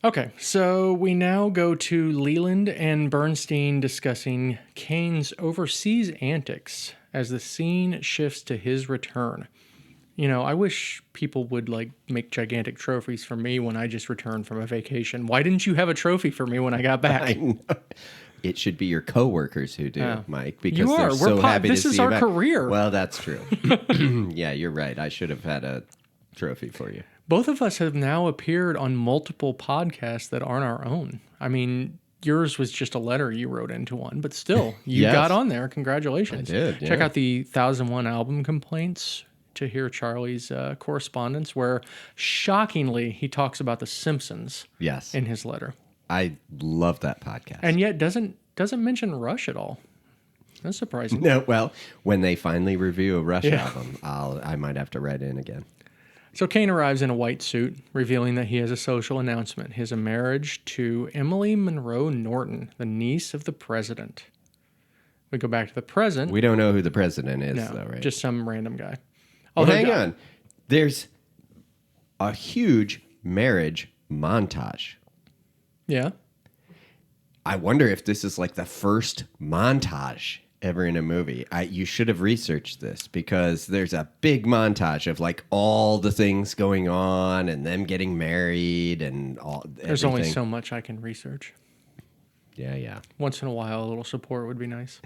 Okay, so we now go to Leland and Bernstein discussing Kane's overseas antics as the scene shifts to his return. You know, I wish people would like make gigantic trophies for me when I just returned from a vacation. Why didn't you have a trophy for me when I got back? I know. It should be your coworkers who do, Mike, because You they're are. so happy to This see is you our back. career. Well, that's true. Yeah, you're right. I should have had a trophy for you. Both of us have now appeared on multiple podcasts that aren't our own. I mean, yours was just a letter you wrote into one, but still, you Yes. got on there. Congratulations. I did, Check yeah. out the 1001 album complaints to hear Charlie's correspondence, where shockingly he talks about The Simpsons Yes. in his letter, I love that podcast. and yet doesn't mention Rush at all. That's surprising. No, well, when they finally review a Rush Yeah. album, I might have to write in again. So Kane arrives in a white suit, revealing that he has a social announcement: his marriage to Emily Monroe Norton, the niece of the president. We go back to the present. We don't know who the president is, No, though, right? just some random guy. well, Although- hang on. There's a huge marriage montage. Yeah. I wonder if this is like the first montage ever in a movie. You should have researched this because there's a big montage of like all the things going on and them getting married and all. There's only everything. so much I can research. Yeah. Once in a while, a little support would be nice.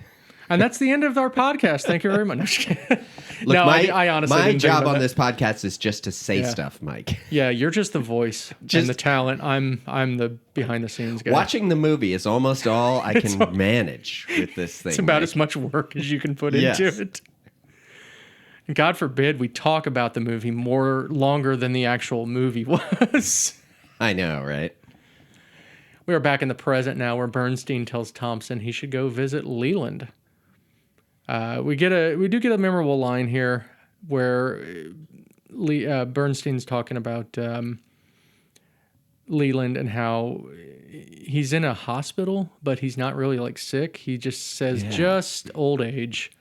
And that's the end of our podcast. Thank you very much. No, just kidding. Look, No, my, I honestly my didn't think job about on that. this podcast is just to say Yeah. stuff, Mike. Yeah, you're just the voice and the talent. I'm the behind the scenes guy. Watching the movie is almost all I can manage with this thing. It's about Mike. as much work as you can put Yes. into it. And God forbid we talk about the movie more longer than the actual movie was. I know, right? We are back in the present now, where Bernstein tells Thompson he should go visit Leland. We do get a memorable line here where Bernstein's talking about Leland and how he's in a hospital, but he's not really like sick. He just says just old age.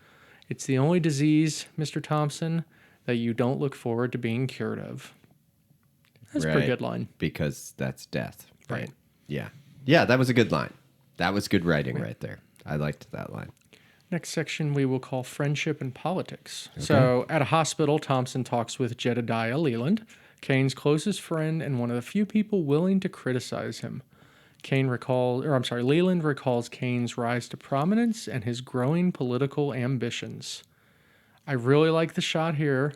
It's the only disease, Mr. Thompson, that you don't look forward to being cured of. That's a pretty Right. good line. Because that's death. Right. Yeah. Yeah, that was a good line. That was good writing right there. I liked that line. Next section we will call Friendship and Politics. So at a hospital, Thompson talks with Jedediah Leland, Kane's closest friend and one of the few people willing to criticize him. Leland recalls Kane's rise to prominence and his growing political ambitions. I really like the shot here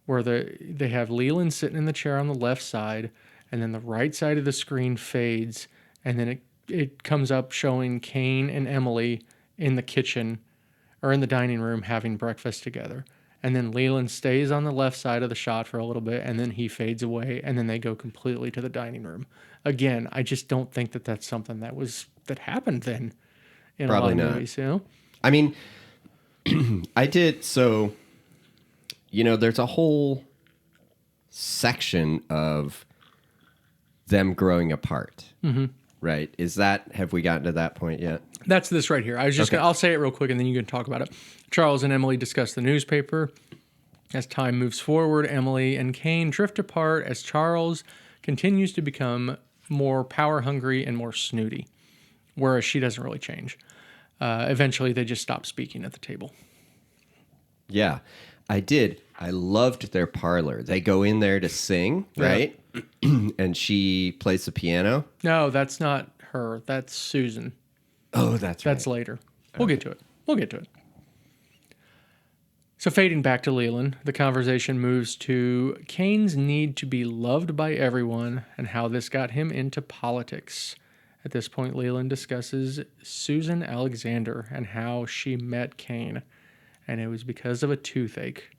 where they have Leland sitting in the chair on the left side, and then the right side of the screen fades, and then it comes up showing Kane and Emily in the kitchen or in the dining room having breakfast together. And then Leland stays on the left side of the shot for a little bit, and then he fades away, and then they go completely to the dining room. Again, I just don't think that that's something that happened then in Probably a lot of not. movies, you know? I mean, I did. So, there's a whole section of them growing apart. Mm-hmm. Right? Have we gotten to that point yet? That's this right here. I was just Okay. I'll say it real quick and then you can talk about it. Charles and Emily discuss the newspaper. As time moves forward, Emily and Kane drift apart as Charles continues to become more power hungry and more snooty, whereas she doesn't really change. Eventually, they just stop speaking at the table. Yeah, I did. I loved their parlor. They go in there to sing, right? And she plays the piano. No, that's not her. That's Susan. Oh, that's That's right. later. We'll get to it. So fading back to Leland, the conversation moves to Kane's need to be loved by everyone and how this got him into politics. At this point, Leland discusses Susan Alexander and how she met Kane, and it was because of a toothache.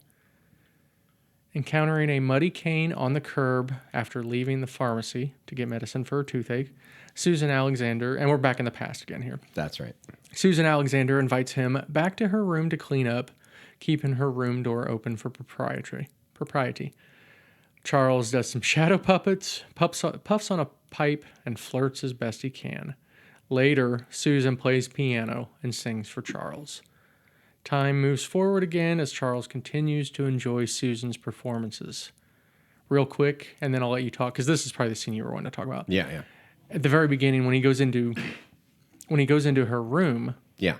Encountering a muddy Kane on the curb after leaving the pharmacy to get medicine for a toothache, Susan Alexander, and we're back in the past again here. That's right. Susan Alexander invites him back to her room to clean up, keeping her room door open for propriety. Charles does some shadow puppets, puffs on a pipe, and flirts as best he can. Later, Susan plays piano and sings for Charles. Time moves forward again as Charles continues to enjoy Susan's performances. real quick, and then I'll let you talk, because this is probably the scene you were wanting to talk about. Yeah. At the very beginning, when he goes into her room, Yeah.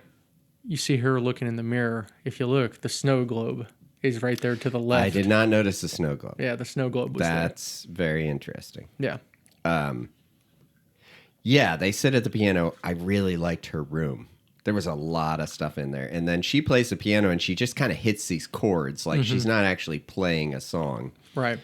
you see her looking in the mirror. If you look, the snow globe is right there to the left. I did not notice the snow globe. Yeah, the snow globe was That's very interesting. there. Yeah, they sit at the piano. I really liked her room. There was a lot of stuff in there. And then she plays the piano and she just kind of hits these chords. Like she's not actually playing a song. Right.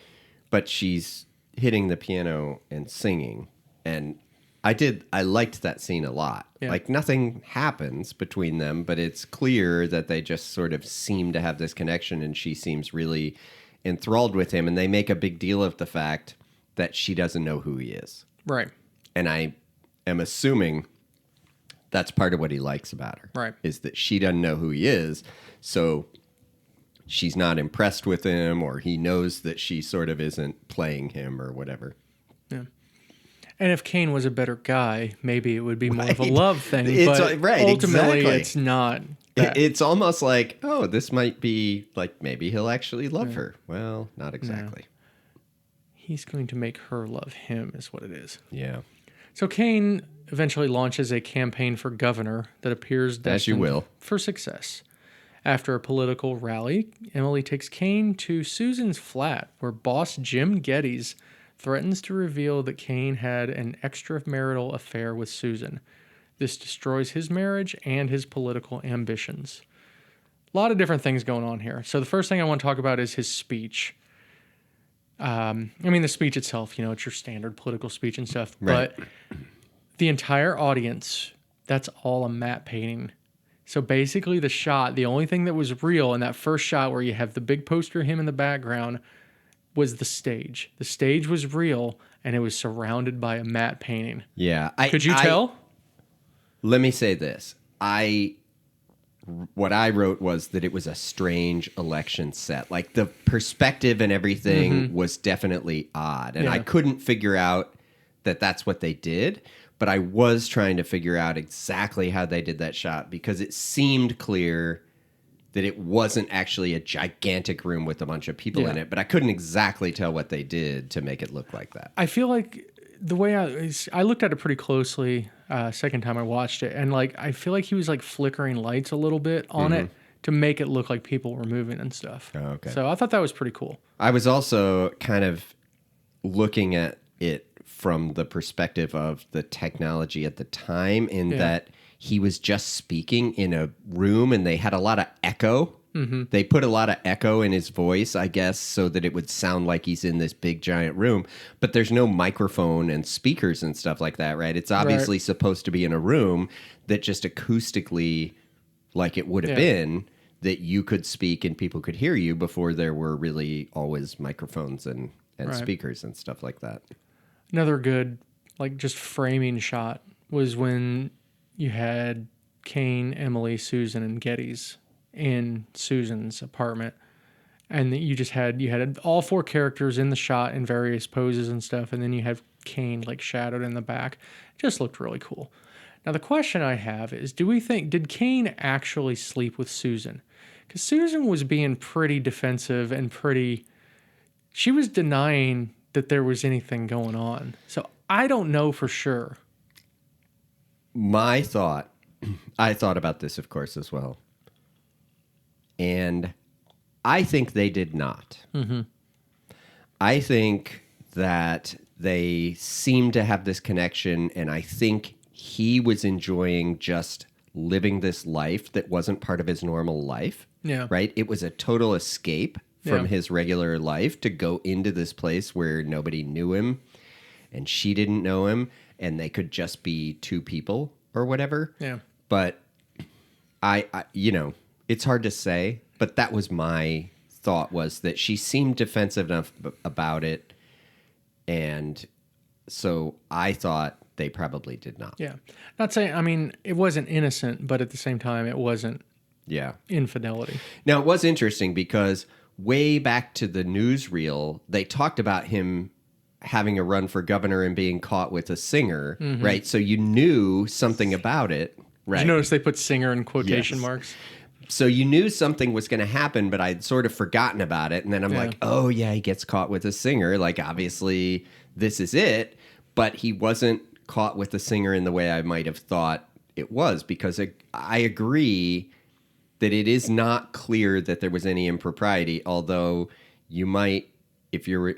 But she's hitting the piano and singing. And I liked that scene a lot. Yeah. Like nothing happens between them, but it's clear that they just sort of seem to have this connection and she seems really enthralled with him. And they make a big deal of the fact that she doesn't know who he is. Right. And I am assuming that's part of what he likes about her. Right. Is that she doesn't know who he is. So she's not impressed with him, or he knows that she sort of isn't playing him or whatever. Yeah. And if Kane was a better guy, maybe it would be more of a Right. love thing. It's but right, ultimately, exactly. it's not. That. It's almost like, oh, this might be like maybe he'll actually love her. Well, not exactly. He's going to make her love him, is what it is. Yeah. So Kane eventually launches a campaign for governor that appears As you destined will. for success. After a political rally, Emily takes Kane to Susan's flat, where boss Jim Geddes threatens to reveal that Kane had an extramarital affair with Susan. This destroys his marriage and his political ambitions. A lot of different things going on here. So the first thing I want to talk about is his speech. The speech itself, it's your standard political speech and stuff. Right. But the entire audience, that's all a matte painting. So basically the only thing that was real in that first shot where you have the big poster of him in the background was the stage. The stage was real, and it was surrounded by a matte painting. Yeah. Could you tell? Let me say this. What I wrote was that it was a strange election set. Like the perspective and everything was definitely odd. And I couldn't figure out that that's what they did. But I was trying to figure out exactly how they did that shot because it seemed clear that it wasn't actually a gigantic room with a bunch of people in it. But I couldn't exactly tell what they did to make it look like that. I feel like the way I looked at it pretty closely second time I watched it, and I feel like he was flickering lights a little bit on it to make it look like people were moving and stuff. Oh, okay. So I thought that was pretty cool. I was also kind of looking at it from the perspective of the technology at the time in that he was just speaking in a room and they had a lot of echo. They put a lot of echo in his voice, I guess, so that it would sound like he's in this big giant room. But there's no microphone and speakers and stuff like that, right? It's obviously supposed to be in a room that just acoustically, like it would have been, that you could speak and people could hear you before there were really always microphones and speakers and stuff like that. Another good, just framing shot was when you had Kane, Emily, Susan, and Geddes in Susan's apartment. And you had all four characters in the shot in various poses and stuff. And then you have Kane shadowed in the back. It just looked really cool. Now, the question I have is, did Kane actually sleep with Susan? Because Susan was being pretty defensive and she was denying that there was anything going on. So I don't know for sure. I thought about this, of course, as well. And I think they did not. I think that they seemed to have this connection, and I think he was enjoying just living this life that wasn't part of his normal life. Yeah. Right? It was a total escape from his regular life to go into this place where nobody knew him and she didn't know him and they could just be two people or whatever. Yeah. But I it's hard to say, but that was my thought, was that she seemed defensive enough about it. And so I thought they probably did not. Yeah. Not saying, it wasn't innocent, but at the same time, it wasn't infidelity. Now, it was interesting because way back to the newsreel, they talked about him having a run for governor and being caught with a singer, right? So you knew something about it, right? Did you notice they put singer in quotation marks? So you knew something was going to happen, but I'd sort of forgotten about it. And then I'm Yeah. like, oh, yeah, he gets caught with a singer. Like, obviously, this is it. But he wasn't caught with a singer in the way I might have thought it was, because I agree that it is not clear that there was any impropriety, although you might, if you're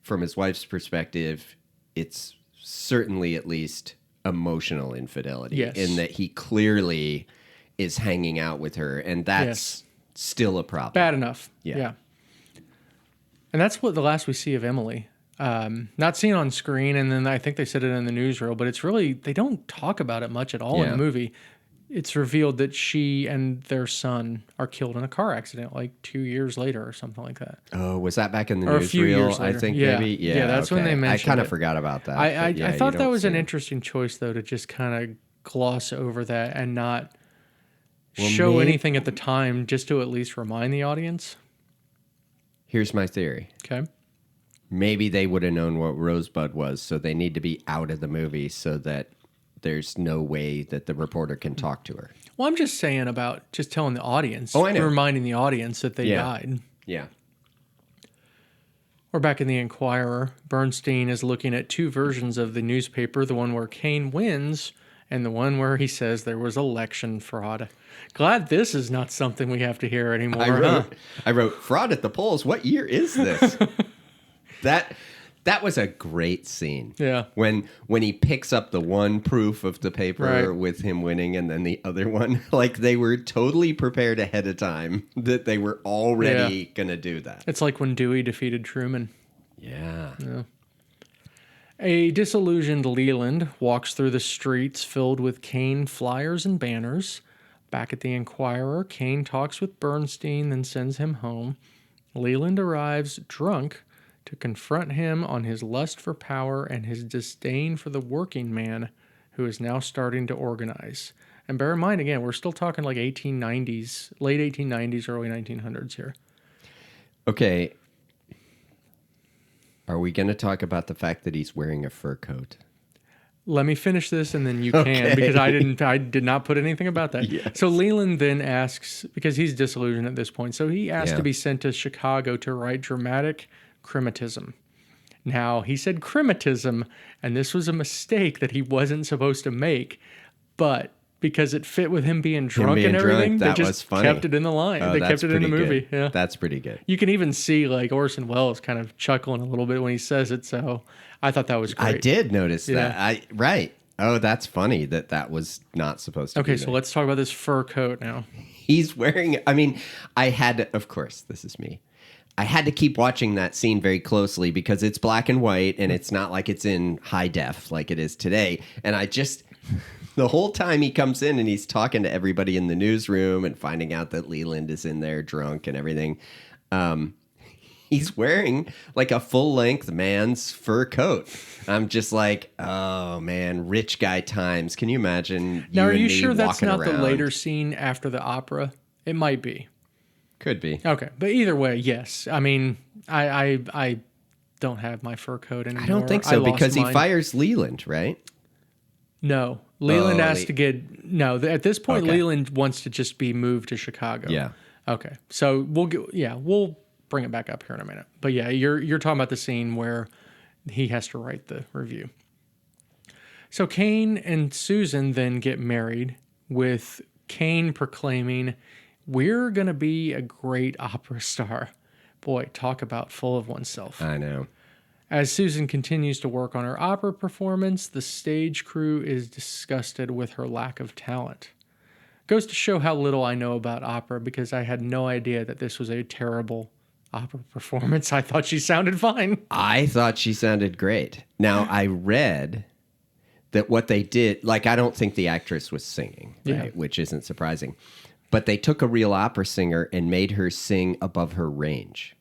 from his wife's perspective, it's certainly at least emotional infidelity, Yes. in that he clearly is hanging out with her, and that's still a problem. Bad enough. Yeah. Yeah. And that's what the last we see of Emily. Not seen on screen, and then I think they said it in the newsreel, but it's really, they don't talk about it much at all in Yeah. the movie. It's revealed that she and their son are killed in a car accident like 2 years later or something like that. Oh, was that back in the Or a few years newsreel? I later. think Yeah. maybe. Yeah, that's when they mentioned I kind of it. forgot about that. I but yeah, thought you that don't was see an it. interesting choice, though, to just kind of gloss over that and not Well, show anything at the time, just to at least remind the audience. Here's my theory. Okay. Maybe they would have known what Rosebud was, so they need to be out of the movie so that there's no way that the reporter can talk to her. Well, I'm just saying about just telling the audience, Oh, I know. reminding the audience that they Yeah. died. Yeah. We're back in the Inquirer. Bernstein is looking at two versions of the newspaper, the one where Kane wins and the one where he says there was election fraud. Glad this is not something we have to hear anymore. I wrote fraud at the polls. What year is this? That was a great scene. Yeah. When he picks up the one proof of the paper Right. with him winning, and then the other one, like they were totally prepared ahead of time that they were already gonna do that. It's like when Dewey defeated Truman. Yeah. A disillusioned Leland walks through the streets filled with Kane flyers and banners. Back at the Inquirer, Kane talks with Bernstein, then sends him home. Leland arrives drunk to confront him on his lust for power and his disdain for the working man who is now starting to organize. And bear in mind, again, we're still talking like 1890s, late 1890s, early 1900s here. Okay. Are we going to talk about the fact that he's wearing a fur coat? Let me finish this and then you can, because I did not put anything about that. Yes. So Leland then asks, because he's disillusioned at this point, so he asked Yeah. to be sent to Chicago to write dramatic crematism. Now, he said crematism, and this was a mistake that he wasn't supposed to make, but because it fit with him being drunk being and everything, drunk, they that just was funny. kept it in the line. Oh, they that's kept it in the pretty movie. good. Yeah. That's pretty good. You can even see like Orson Welles kind of chuckling a little bit when he says it, so I thought that was great. I did notice Yeah. that. Right. Oh, that's funny that was not supposed to be Okay, so there. let's talk about this fur coat now. He's wearing, I mean, I had to, of course, this is me. I had to keep watching that scene very closely because it's black and white and it's not like it's in high def like it is today. And I just, the whole time he comes in and he's talking to everybody in the newsroom and finding out that Leland is in there drunk and everything, he's wearing like a full-length man's fur coat. I'm just like, oh man, rich guy times. Can you imagine? Now, are and you me sure that's walking not the around? later scene after the opera? It might be. Could be. Okay, but either way, yes. I mean, I don't have my fur coat anymore. I don't think I so lost because he mine. fires Leland, right? No, Leland Oh, asked to get no. At this point, Okay. Leland wants to just be moved to Chicago. Yeah. Okay, so we'll bring it back up here in a minute. But yeah, you're talking about the scene where he has to write the review. So Kane and Susan then get married, with Kane proclaiming, "We're gonna be a great opera star." Boy, talk about full of oneself. I know. As Susan continues to work on her opera performance, the stage crew is disgusted with her lack of talent. Goes to show how little I know about opera, because I had no idea that this was a terrible opera performance. I thought she sounded fine. I thought she sounded great. Now, I read that what they did, like, I don't think the actress was singing, right? Yeah. Which isn't surprising. But they took a real opera singer and made her sing above her range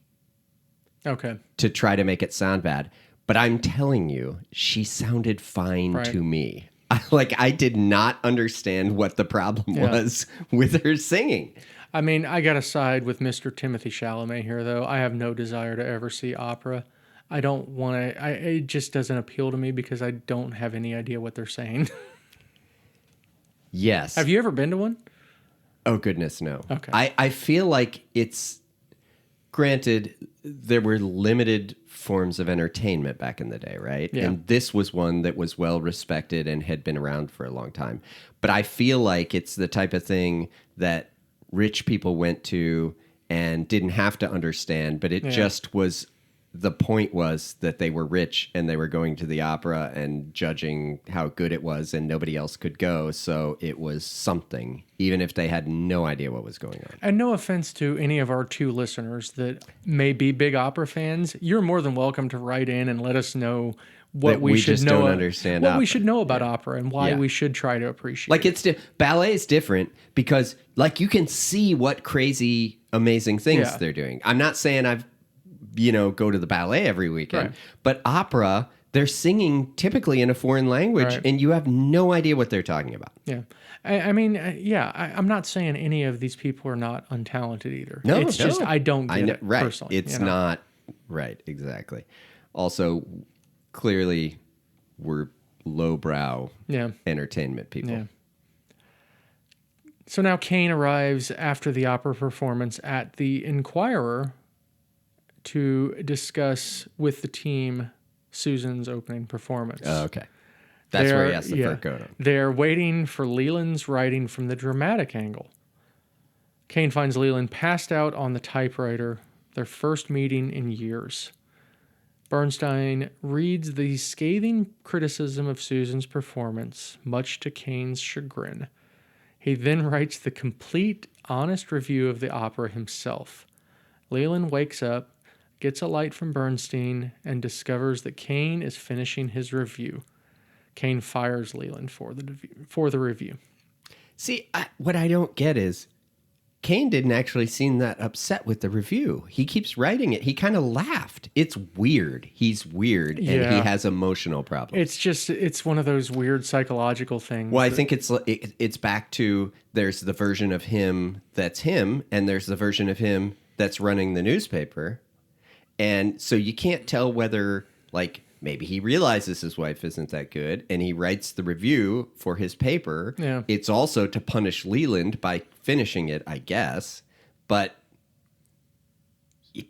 Okay. to try to make it sound bad. But I'm telling you, she sounded fine Right. to me. I did not understand what the problem Yeah. was with her singing. I mean, I got to side with Mr. Timothy Chalamet here, though. I have no desire to ever see opera. I don't want to. It just doesn't appeal to me because I don't have any idea what they're saying. Yes. Have you ever been to one? Oh, goodness, no. Okay. I feel like it's, granted, there were limited forms of entertainment back in the day, right? Yeah. And this was one that was well respected and had been around for a long time. But I feel like it's the type of thing that rich people went to and didn't have to understand, but it just was, the point was that they were rich and they were going to the opera and judging how good it was, and nobody else could go. So it was something, even if they had no idea what was going on. And no offense to any of our 2 listeners that may be big opera fans, you're more than welcome to write in and let us know what That we should just know. don't understand what opera. we should know about opera and why Yeah. we should try to appreciate. Like it. ballet is different because like you can see what crazy, amazing things Yeah. they're doing. I'm not saying I've, go to the ballet every weekend, Right. but opera, they're singing typically in a foreign language Right. and you have no idea what they're talking about. Yeah. I mean, I'm not saying any of these people are not untalented either. No, it's just I don't get it right. personally. It's not right, exactly. Also, clearly, we're lowbrow Yeah. entertainment people. Yeah. So now Kane arrives after the opera performance at the Inquirer to discuss with the team Susan's opening performance. Oh, okay. That's where he has the fur coat on. They're waiting for Leland's writing from the dramatic angle. Kane finds Leland passed out on the typewriter, their first meeting in years. Bernstein reads the scathing criticism of Susan's performance, much to Kane's chagrin. He then writes the complete, honest review of the opera himself. Leland wakes up, gets a light from Bernstein, and discovers that Kane is finishing his review. Kane fires Leland for the review. See, what I don't get is Kane didn't actually seem that upset with the review. He keeps writing it. He kind of laughed. It's weird. He's weird, and he has emotional problems. It's one of those weird psychological things. Well, I think it's back to there's the version of him that's him, and there's the version of him that's running the newspaper. And so you can't tell whether, like, maybe he realizes his wife isn't that good and he writes the review for his paper. Yeah. It's also to punish Leland by finishing it, I guess. But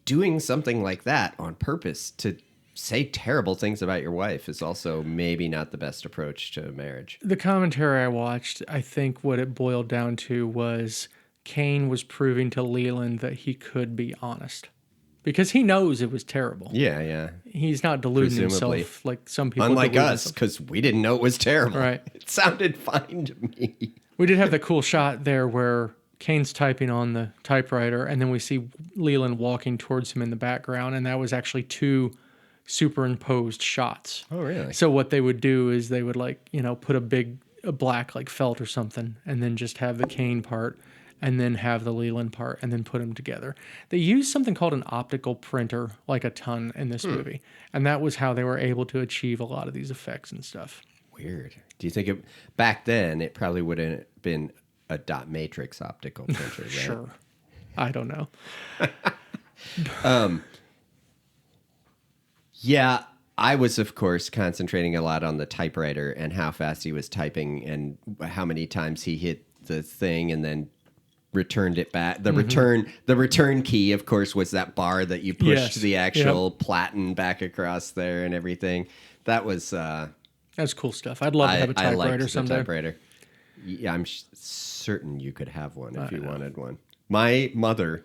doing something like that on purpose to say terrible things about your wife is also maybe not the best approach to marriage. The commentary I watched, I think what it boiled down to was Kane was proving to Leland that he could be honest. Because he knows it was terrible. Yeah. He's not deluding Presumably. himself like some people. Unlike delude us, because we didn't know it was terrible. Right. It sounded fine to me. We did have the cool shot there where Kane's typing on the typewriter, and then we see Leland walking towards him in the background, and that was actually 2 superimposed shots. Oh, really? So what they would do is they would put a black like felt or something, and then just have the Kane part, and then have the Leland part, and then put them together. They used something called an optical printer, like a ton in this movie, and that was how they were able to achieve a lot of these effects and stuff. Weird. Do you think back then it probably would have been a dot matrix optical printer, right? Sure. I don't know. Yeah, I was, of course, concentrating a lot on the typewriter and how fast he was typing and how many times he hit the thing and then returned it back. The return key, of course, was that bar that you pushed the actual platen back across there and everything. That was That's cool stuff. I'd love to have a I liked typewriter the someday. typewriter. Yeah, I'm certain you could have one if you wanted one. My mother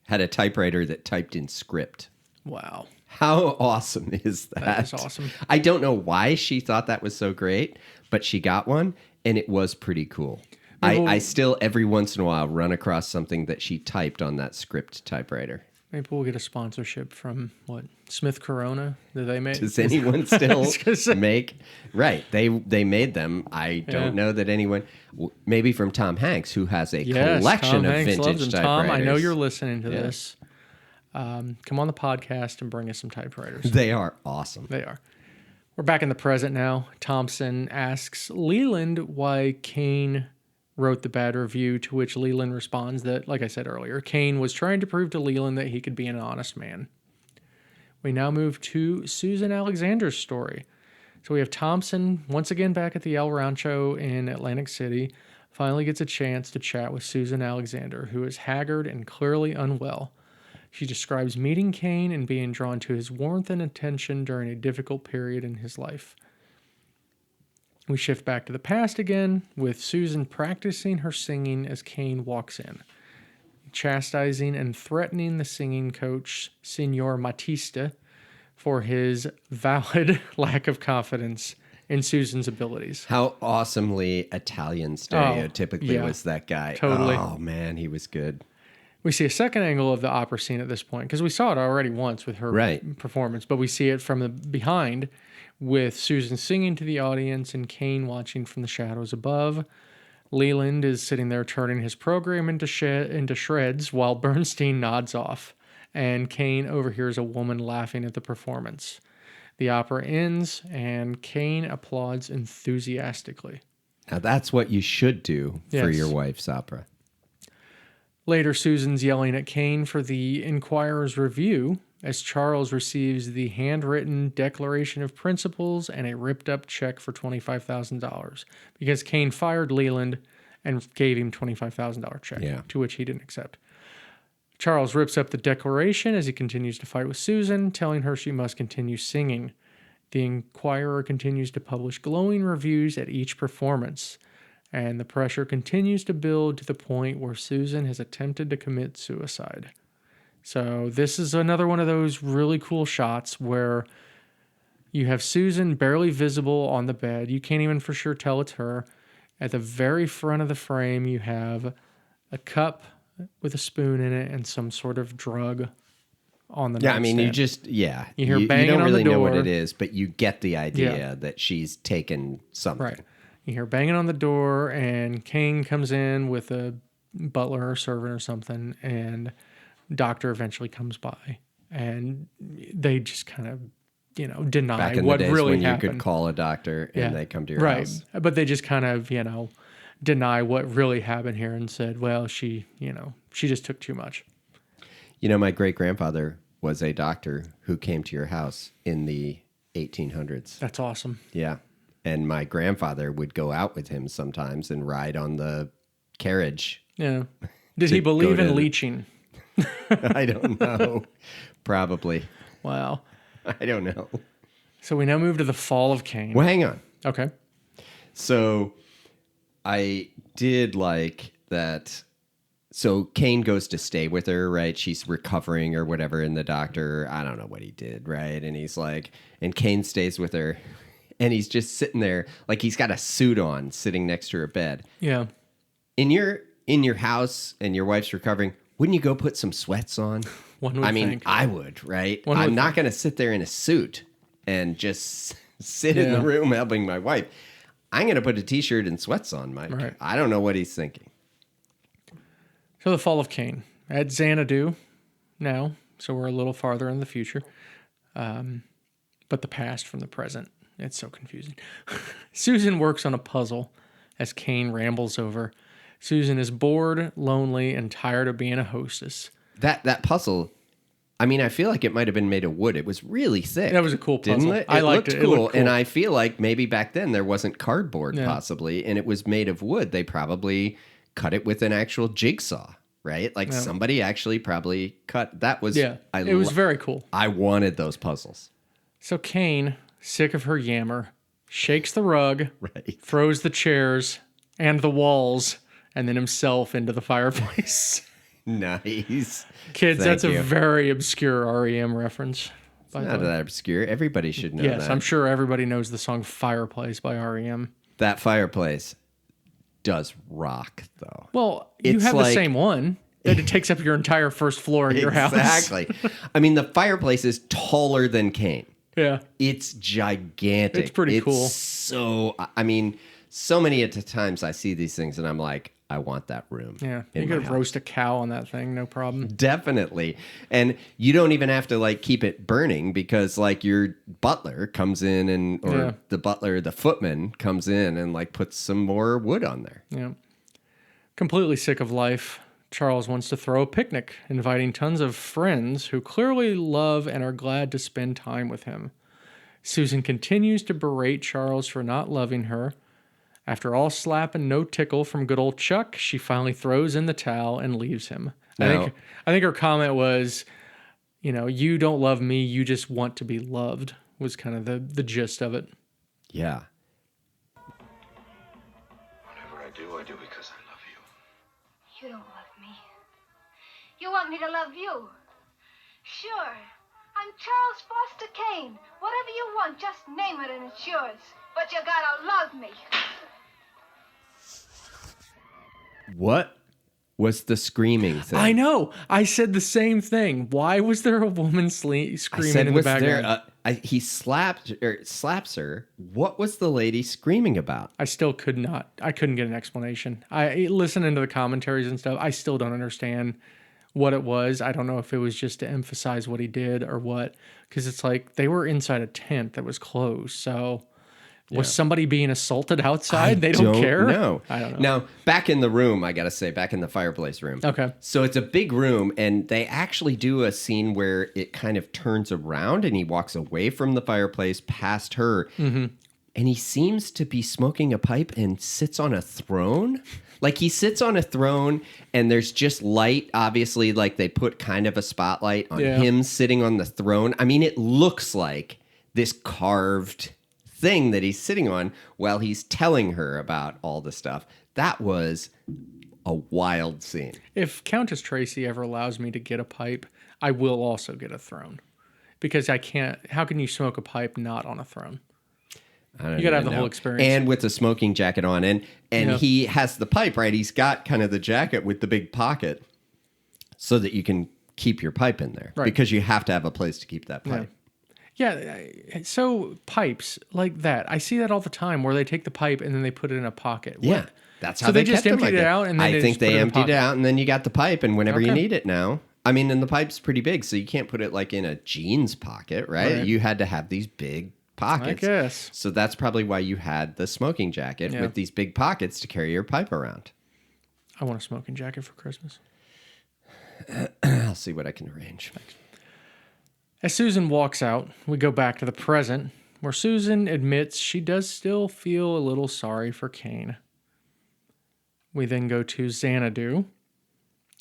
had a typewriter that typed in script. Wow. How awesome is that? That is awesome. I don't know why she thought that was so great, but she got one, and it was pretty cool. I still, every once in a while, run across something that she typed on that script typewriter. Maybe we'll get a sponsorship from, Smith Corona? Do they make? Does anyone still was gonna say. make? Right, they made them. I don't know that anyone. Maybe from Tom Hanks, who has a collection Tom of Hanks loves vintage them. typewriters. Tom, I know you're listening to this. Come on the podcast and bring us some typewriters. They are awesome. They are. We're back in the present now. Thompson asks Leland why Kane wrote the bad review, to which Leland responds that, like I said earlier, Kane was trying to prove to Leland that he could be an honest man. We now move to Susan Alexander's story. So we have Thompson once again back at the El Rancho in Atlantic City, finally gets a chance to chat with Susan Alexander, who is haggard and clearly unwell. She describes meeting Kane and being drawn to his warmth and attention during a difficult period in his life. We shift back to the past again, with Susan practicing her singing as Kane walks in, chastising and threatening the singing coach, Signor Matista, for his valid lack of confidence in Susan's abilities. How awesomely Italian stereotypically yeah. was that guy. Totally. Oh, man, he was good. We see a second angle of the opera scene at this point, because we saw it already once with her Right. performance, but we see it from the behind with Susan singing to the audience and Kane watching from the shadows above. Leland is sitting there turning his program into shreds while Bernstein nods off, and Kane overhears a woman laughing at the performance. The opera ends, and Kane applauds enthusiastically. Now, that's what you should do for Yes. your wife's opera. Later, Susan's yelling at Kane for the Inquirer's review as Charles receives the handwritten Declaration of Principles and a ripped-up check for $25,000 because Kane fired Leland and gave him $25,000 check, Yeah. to which he didn't accept. Charles rips up the declaration as he continues to fight with Susan, telling her she must continue singing. The Inquirer continues to publish glowing reviews at each performance, and the pressure continues to build to the point where Susan has attempted to commit suicide. So this is another one of those really cool shots where you have Susan barely visible on the bed. You can't even for sure tell it's her. At the very front of the frame, you have a cup with a spoon in it and some sort of drug on the Yeah, I mean, you nightstand. you hear banging don't on the really know what door. it is, but you get the idea that she's taken something. Right. You hear banging on the door, and Kane comes in with a butler or servant or something, and doctor eventually comes by, and they just kind of, deny Back in what the days really when happened. you could call a doctor and they come to your right. house. But they just kind of, deny what really happened here and said, well, she just took too much. You know, my great-grandfather was a doctor who came to your house in the 1800s. That's awesome. Yeah. And my grandfather would go out with him sometimes and ride on the carriage. Yeah. Did To he believe go to in the- leeching? I don't know. Probably. Wow. I don't know. So we now move to the fall of Kane. Well, hang on. Okay. So I did like that. So Kane goes to stay with her, right? She's recovering or whatever. And the doctor, I don't know what he did, right? And he's like, and Kane stays with her. And he's just sitting there like he's got a suit on sitting next to her bed. Yeah. In your house and your wife's recovering, wouldn't you go put some sweats on? One would I mean, think. I would, right? One would I'm not going to sit there in a suit and just sit in Yeah. the room helping my wife. I'm going to put a t-shirt and sweats on, Mike. Right. I don't know what he's thinking. So the fall of Kane at Xanadu now, so we're a little farther in the future, but the past from the present. It's so confusing. Susan works on a puzzle as Kane rambles over. Susan is bored, lonely, and tired of being a hostess. That puzzle, I mean, I feel like it might have been made of wood. It was really thick. That was a cool puzzle. Didn't it? I liked looked it. It cool. looked cool. And I feel like maybe back then there wasn't cardboard Yeah. possibly, and it was made of wood. They probably cut it with an actual jigsaw, right? Like Yeah. somebody actually probably cut. That was, Yeah, it was very cool. I wanted those puzzles. So Kane, sick of her yammer, shakes the rug, Right. throws the chairs and the walls, and then himself into the fireplace. Nice. Kids, Thank that's you. a very obscure REM reference. By the Not way. that obscure. Everybody should know Yes, that. I'm sure everybody knows the song Fireplace by REM. That fireplace does rock, though. Well, you It's have the like- same one that it takes up your entire first floor in your house. Exactly. I mean, the fireplace is taller than Kane. Yeah. It's gigantic. It's pretty cool. So, I mean, so many at the times I see these things and I'm like, I want that room. Yeah. in You my could house. roast a cow on that thing, no problem. Definitely. And you don't even have to like keep it burning because like your butler comes in and, or Yeah. the footman comes in and like puts some more wood on there. Yeah. Completely sick of life, Charles wants to throw a picnic, inviting tons of friends who clearly love and are glad to spend time with him. Susan continues to berate Charles for not loving her, After all slap and no tickle from good old Chuck, she finally throws in the towel and leaves him. Now- I think her comment was, you don't love me, you just want to be loved, was kind of the gist of it. Yeah. Whatever I do because I love you. You don't love me. You want me to love you. Sure. I'm Charles Foster Kane. Whatever you want, just name it and it's yours. But you gotta love me. What was the screaming thing? I know. I said the same thing. Why was there a woman screaming in the background? He slaps her. What was the lady screaming about? I still couldn't get an explanation. Listening to the commentaries and stuff, I still don't understand what it was. I don't know if it was just to emphasize what he did or what, because it's like they were inside a tent that was closed. So was somebody being assaulted outside? They don't care? No. I don't know. Now, back in the room, I got to say, back in the fireplace room. Okay. So it's a big room, and they actually do a scene where it kind of turns around, and he walks away from the fireplace past her. Mm-hmm. And he seems to be smoking a pipe and sits on a throne. Like he sits on a throne and there's just light. Obviously, like they put kind of a spotlight on him sitting on the throne. I mean, it looks like this carved thing that he's sitting on while he's telling her about all the stuff. That was a wild scene. If Countess Tracy ever allows me to get a pipe, I will also get a throne. Because I can't. How can you smoke a pipe not on a throne? You gotta have the whole experience. And with the smoking jacket on. And he has the pipe, right? He's got kind of the jacket with the big pocket so that you can keep your pipe in there. Right. Because you have to have a place to keep that pipe. Yeah. So pipes like that, I see that all the time where they take the pipe and then they put it in a pocket. Yeah. That's how so they just kept emptied it out and then I think they emptied it out and then you got the pipe and whenever you need it now. I mean, and the pipe's pretty big, so you can't put it like in a jeans pocket, right? You had to have these big pockets. I guess. So that's probably why you had the smoking jacket with these big pockets to carry your pipe around. I want a smoking jacket for Christmas. I'll see what I can arrange. Thanks. As Susan walks out, we go back to the present, where Susan admits she does still feel a little sorry for Kane. We then go to Xanadu,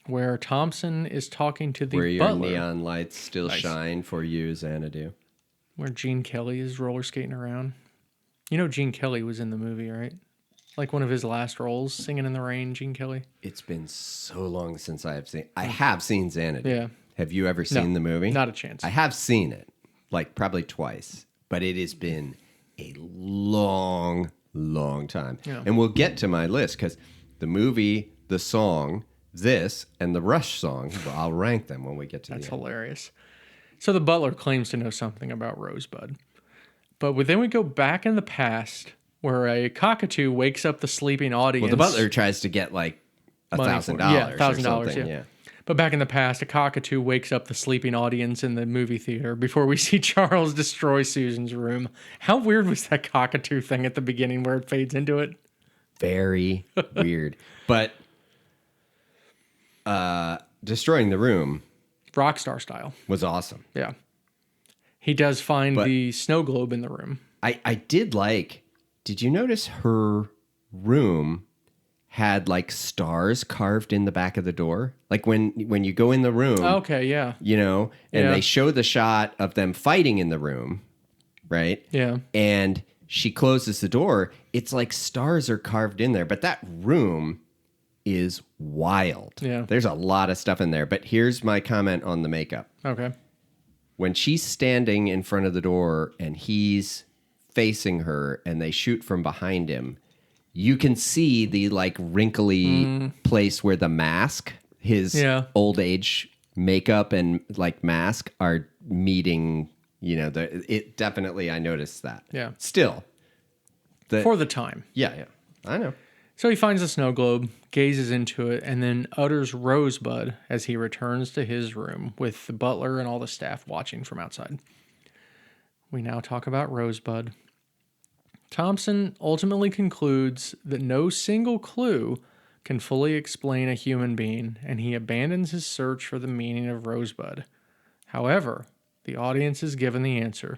where Thompson is talking to the butler. Where your neon lights still shine for you, Xanadu. Where Gene Kelly is roller skating around. You know Gene Kelly was in the movie, right? Like one of his last roles, Singing in the Rain, Gene Kelly. It's been so long since I have seen Xanadu. Yeah. Have you ever seen the movie? Not a chance. I have seen it, like probably twice, but it has been a long, long time. Yeah. And we'll get to my list because the movie, the song, this, and the Rush song, I'll rank them when we get to the end. That's hilarious. So the butler claims to know something about Rosebud. But then we go back in the past where a cockatoo wakes up the sleeping audience. Well, the butler tries to get like $1,000. Yeah, $1,000, yeah. But back in the past, a cockatoo wakes up the sleeping audience in the movie theater before we see Charles destroy Susan's room. How weird was that cockatoo thing at the beginning where it fades into it? Very weird. But destroying the room... Rockstar style. Was awesome. Yeah. He does find the snow globe in the room. I did you notice her room had like stars carved in the back of the door? Like when you go in the room. Okay, yeah. And they show the shot of them fighting in the room, right? Yeah. And she closes the door. It's like stars are carved in there. But that room is wild. Yeah. There's a lot of stuff in there. But here's my comment on the makeup. Okay. When she's standing in front of the door and he's facing her and they shoot from behind him, you can see the like wrinkly place where the mask, his old age makeup and like mask are meeting, it definitely, I noticed that. Yeah. Still. For the time. Yeah. I know. So he finds the snow globe, gazes into it, and then utters Rosebud as he returns to his room with the butler and all the staff watching from outside. We now talk about Rosebud. Thompson ultimately concludes that no single clue can fully explain a human being, and he abandons his search for the meaning of Rosebud. However, the audience is given the answer.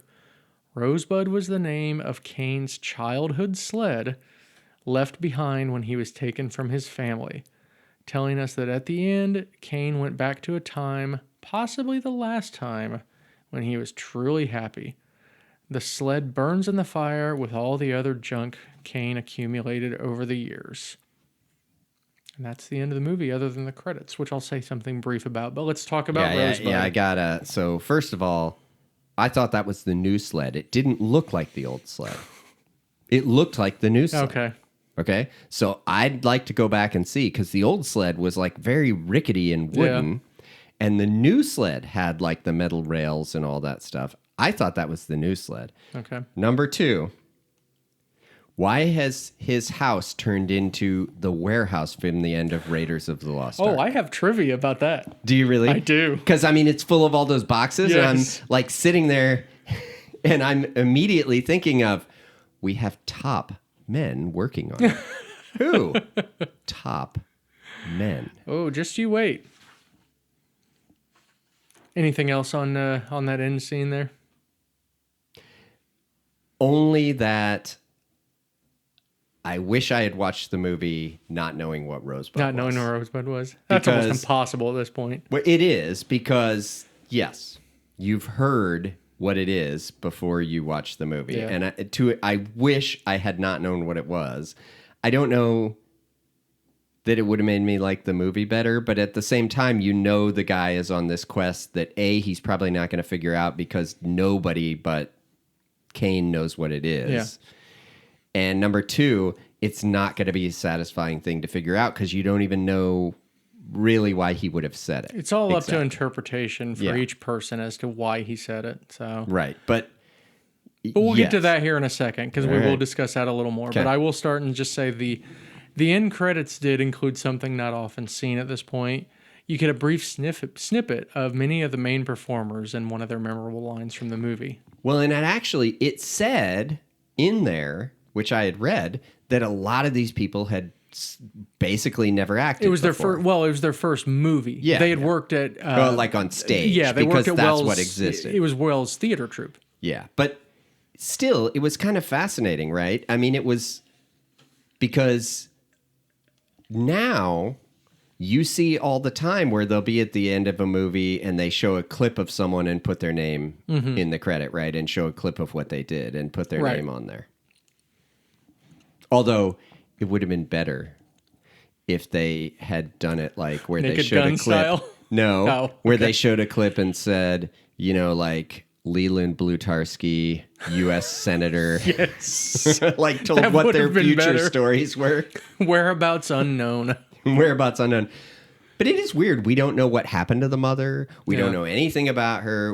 Rosebud was the name of Kane's childhood sled, left behind when he was taken from his family, telling us that at the end, Kane went back to a time, possibly the last time, when he was truly happy. The sled burns in the fire with all the other junk Kane accumulated over the years. And that's the end of the movie, other than the credits, which I'll say something brief about. But let's talk about Rosebud. I gotta. So first of all, I thought that was the new sled. It didn't look like the old sled. It looked like the new sled. Okay. So I'd like to go back and see, because the old sled was like very rickety and wooden, and the new sled had like the metal rails and all that stuff. I thought that was the new sled. Okay. Number 2. Why has his house turned into the warehouse from the end of Raiders of the Lost Ark? Oh, I have trivia about that. Do you really? I do. Because, I mean, it's full of all those boxes, and I'm like sitting there, and I'm immediately thinking of, we have top men working on it. Who? Top men. Oh, just you wait. Anything else on that end scene there? Only that I wish I had watched the movie not knowing what Rosebud was. Not knowing what Rosebud was. That's almost impossible at this point. Well, it is, because, yes, you've heard what it is before you watch the movie. Yeah. And I wish I had not known what it was. I don't know that it would have made me like the movie better, but at the same time, you know the guy is on this quest that, A, he's probably not going to figure out, because nobody but Kane knows what it is. Yeah. And number 2, it's not going to be a satisfying thing to figure out, because you don't even know really why he would have said it. It's all up to interpretation for each person as to why he said it. So right, but we'll get to that here in a second, because we will discuss that a little more. Okay. But I will start and just say the end credits did include something not often seen at this point. You get a brief snippet of many of the main performers and one of their memorable lines from the movie. Well, and it said in there, which I had read, that a lot of these people had basically never acted. It was before. it was their first movie. Yeah, they had worked at like on stage. Yeah, they worked at that's Wells. What existed. It was Wells Theater Troupe. Yeah, but still, it was kind of fascinating, right? I mean, it was because now you see all the time where they'll be at the end of a movie and they show a clip of someone and put their name in the credit, right? And show a clip of what they did and put their name on there. Although it would have been better if they had done it like where Naked they showed Gun a clip. style? No, Oh, where okay. they showed a clip and said, like Leland Blutarski, U.S. Senator. Yes. Like told That what would their have been future better. stories were. Whereabouts unknown. Whereabouts unknown. But it is weird. We don't know what happened to the mother. We don't know anything about her.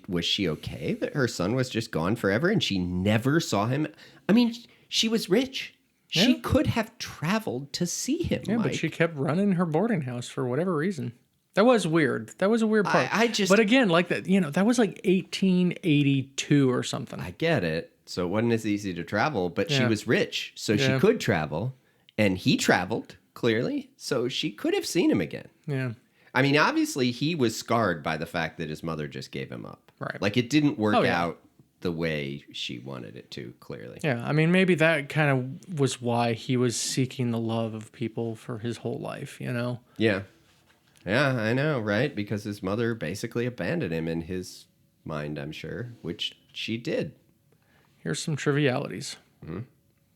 Was she okay that her son was just gone forever and she never saw him? I mean, she was rich. She could have traveled to see him. Yeah, Mike. but she kept running her boarding house for whatever reason. That was weird. That was a weird part. But again, like that, that was like 1882 or something. I get it. So it wasn't as easy to travel, but she Yeah. was rich, so she could travel, and he traveled clearly, so she could have seen him again. Yeah. I mean, obviously, he was scarred by the fact that his mother just gave him up. Right. Like it didn't work yeah. out the way she wanted it to. Clearly. Yeah. I mean, maybe that kind of was why he was seeking the love of people for his whole life. Yeah. Yeah, I know, right? Because his mother basically abandoned him in his mind, I'm sure, which she did. Here's some trivialities.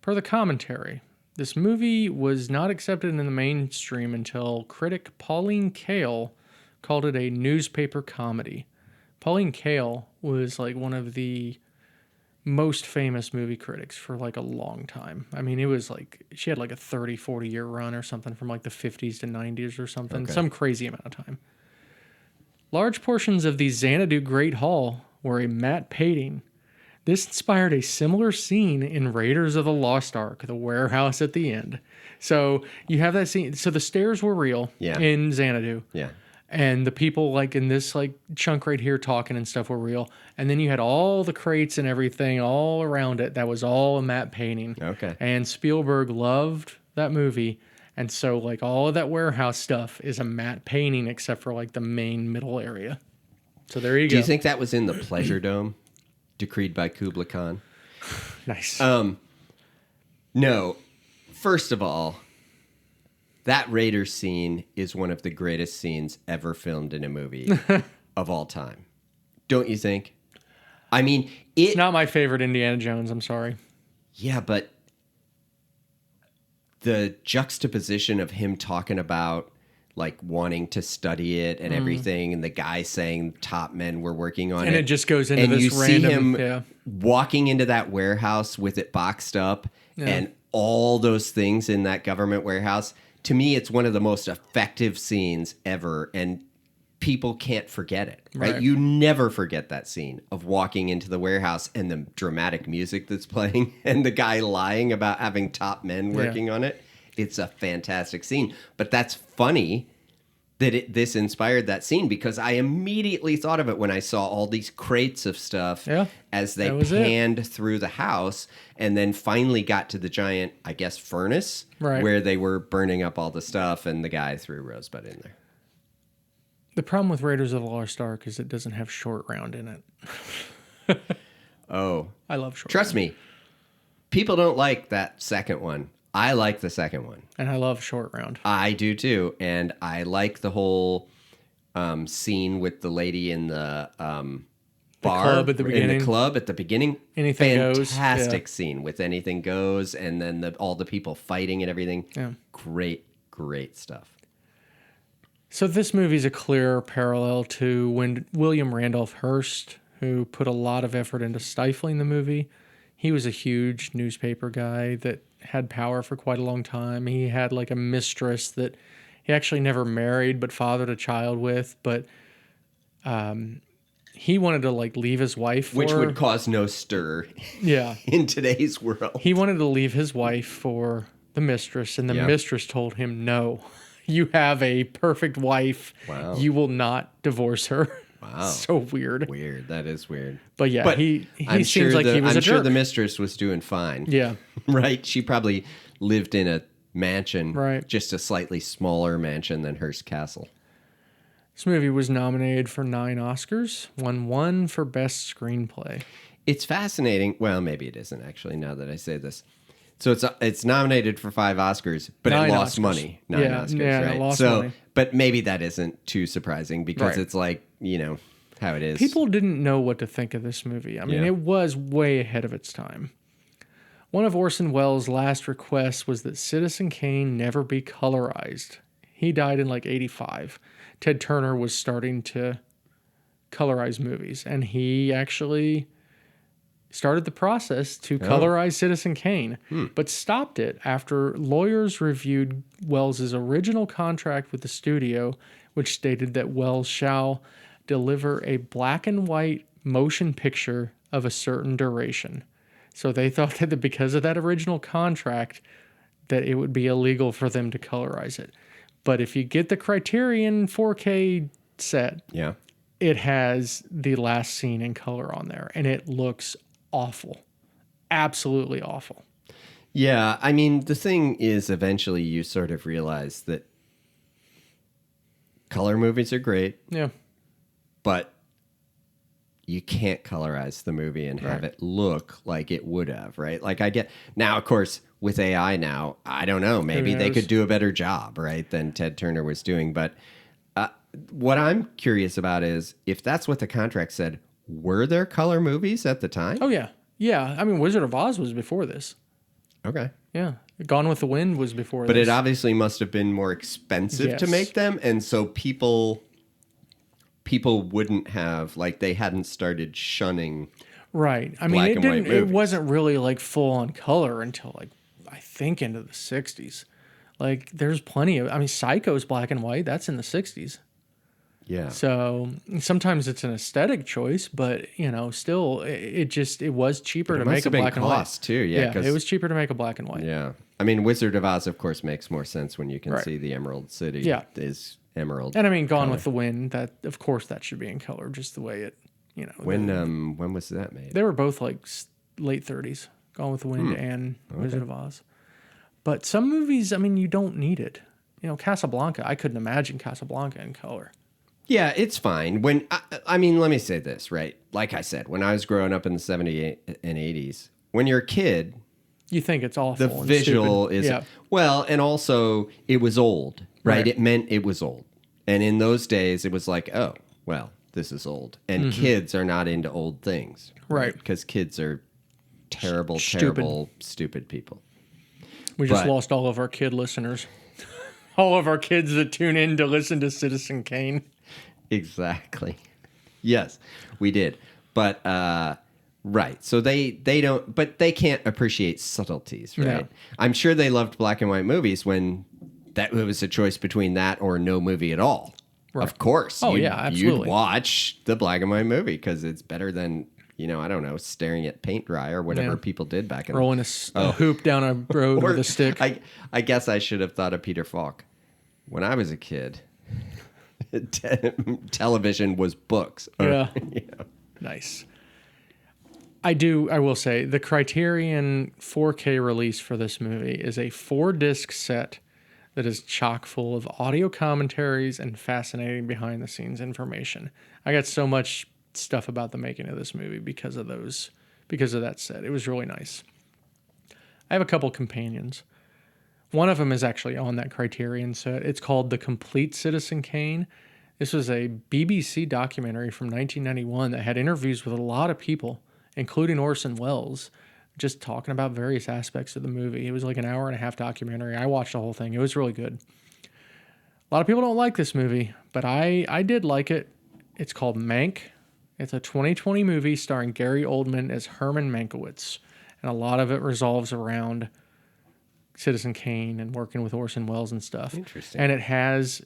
Per the commentary, this movie was not accepted in the mainstream until critic Pauline Kael called it a newspaper comedy. Pauline Kael was like one of the most famous movie critics for like a long time. I mean, it was like she had like a 40 year run or something from like the 50s to 90s or something. Okay. Some crazy amount of time. Large portions of the Xanadu Great Hall were a matte painting. This inspired a similar scene in Raiders of the Lost Ark, the warehouse at the end. So you have that scene. So the stairs were real in Xanadu. Yeah. And the people like in this like chunk right here talking and stuff were real. And then you had all the crates and everything all around it. That was all a matte painting. Okay. And Spielberg loved that movie. And so like all of that warehouse stuff is a matte painting except for like the main middle area. So there you go. Do you think that was in the Pleasure Dome, decreed by Kublai Khan? Nice. No. First of all, that Raiders scene is one of the greatest scenes ever filmed in a movie of all time. Don't you think? I mean, It's not my favorite Indiana Jones, I'm sorry. Yeah, but the juxtaposition of him talking about like wanting to study it and everything, and the guy saying top men were working on it. And it just goes into and this you see random... him walking into that warehouse with it boxed up and all those things in that government warehouse. To me, it's one of the most effective scenes ever, and people can't forget it, right? You never forget that scene of walking into the warehouse and the dramatic music that's playing and the guy lying about having top men working on it. It's a fantastic scene. But that's funny that this inspired that scene, because I immediately thought of it when I saw all these crates of stuff as they panned through the house and then finally got to the giant, I guess, furnace where they were burning up all the stuff and the guy threw Rosebud in there. The problem with Raiders of the Lost Ark is it doesn't have Short Round in it. I love Short Trust Round. me, people don't like that second one. I like the second one. And I love Short Round. I do too. And I like the whole scene with the lady in the bar. Club at the beginning. In the club at the beginning. Anything Goes. Fantastic scene with Anything Goes, and then all the people fighting and everything. Yeah. Great, great stuff. So this movie's a clear parallel to when William Randolph Hearst, who put a lot of effort into stifling the movie, he was a huge newspaper guy that had power for quite a long time. He had like a mistress that he actually never married but fathered a child with, but he wanted to like leave his wife for Which would cause no stir in today's world. He wanted to leave his wife for the mistress, and the mistress told him, no, you have a perfect wife. Wow. You will not divorce her. Wow. So weird. Weird. That is weird. But yeah, he seems sure like he was I'm a sure jerk. the mistress was doing fine. Yeah. Right? She probably lived in a mansion, right? Just a slightly smaller mansion than Hearst Castle. This movie was nominated for 9 Oscars, won 1 for Best Screenplay. It's fascinating. Well, maybe it isn't actually, now that I say this. So it's nominated for 5 Oscars, but it lost money. 9 Oscars, right? It lost money. But maybe that isn't too surprising, because it's like, how it is. People didn't know what to think of this movie. I mean, it was way ahead of its time. One of Orson Welles' last requests was that Citizen Kane never be colorized. He died in like 85. Ted Turner was starting to colorize movies, and he actually started the process to colorize Citizen Kane, but stopped it after lawyers reviewed Welles' original contract with the studio, which stated that Welles shall deliver a black and white motion picture of a certain duration. So they thought that because of that original contract, that it would be illegal for them to colorize it. But if you get the Criterion 4K set, it has the last scene in color on there, and it looks awful. Absolutely awful. Yeah, I mean, the thing is, eventually you sort of realize that color movies are great. Yeah. But you can't colorize the movie and have it look like it would have, right? Like I get now, of course, with AI now, I don't know, maybe they could do a better job, right, than Ted Turner was doing. But what I'm curious about is, if that's what the contract said, were there color movies at the time? Oh, yeah. Yeah. I mean, Wizard of Oz was before this. Okay. Yeah. Gone with the Wind was before but this. It obviously must have been more expensive to make them. And so people wouldn't have, like, they hadn't started shunning. Right. I mean, it wasn't really like full on color until like, I think into the 60s. Like there's plenty of, I mean, Psycho's black and white. That's in the 60s. Yeah. So sometimes it's an aesthetic choice, but still it was cheaper to make a black and white too. Yeah. It was cheaper to make a black and white. Yeah. I mean, Wizard of Oz, of course, makes more sense when you can see the Emerald City is emerald. And I mean, Gone with the Wind, that of course that should be in color, just the way it, When was that made? They were both like late 30s, Gone with the Wind and Wizard of Oz. But some movies, I mean, you don't need it. Casablanca, I couldn't imagine Casablanca in color. Yeah, it's fine. I mean, let me say this, right? Like I said, when I was growing up in the 70s and 80s, when you're a kid, You think it's awful. The and visual stupid. is Yeah. well, and also it was old, right? Right. It meant it was old, and in those days, it was like, oh, well, this is old, and kids are not into old things, Right. Because kids are terrible, Stupid. terrible, stupid people. We just But- lost all of our kid listeners. All of our kids that tune in to listen to Citizen Kane. Exactly. Yes, we did. But right. So they don't but they can't appreciate subtleties, right? No. I'm sure they loved black and white movies when that it was a choice between that or no movie at all. Right. Of course. Oh, yeah, absolutely. You'd watch the black and white movie because it's better than, I don't know, staring at paint dry or whatever Yeah. people did back in Rolling a hoop down a road Or- with a stick. I guess I should have thought of Peter Falk. When I was a kid, television was books. Yeah. You know. Nice. I will say, the Criterion 4K release for this movie is a 4-disc set that is chock full of audio commentaries and fascinating behind-the-scenes information. I got so much stuff about the making of this movie because of that set. It was really nice. I have a couple companions. One of them is actually on that Criterion set. It's called The Complete Citizen Kane. This was a BBC documentary from 1991 that had interviews with a lot of people, including Orson Welles, just talking about various aspects of the movie. It was like an 1.5-hour documentary. I watched the whole thing. It was really good. A lot of people don't like this movie, but I did like it. It's called Mank. It's a 2020 movie starring Gary Oldman as Herman Mankiewicz, and a lot of it revolves around Citizen Kane and working with Orson Welles and stuff. Interesting. And it has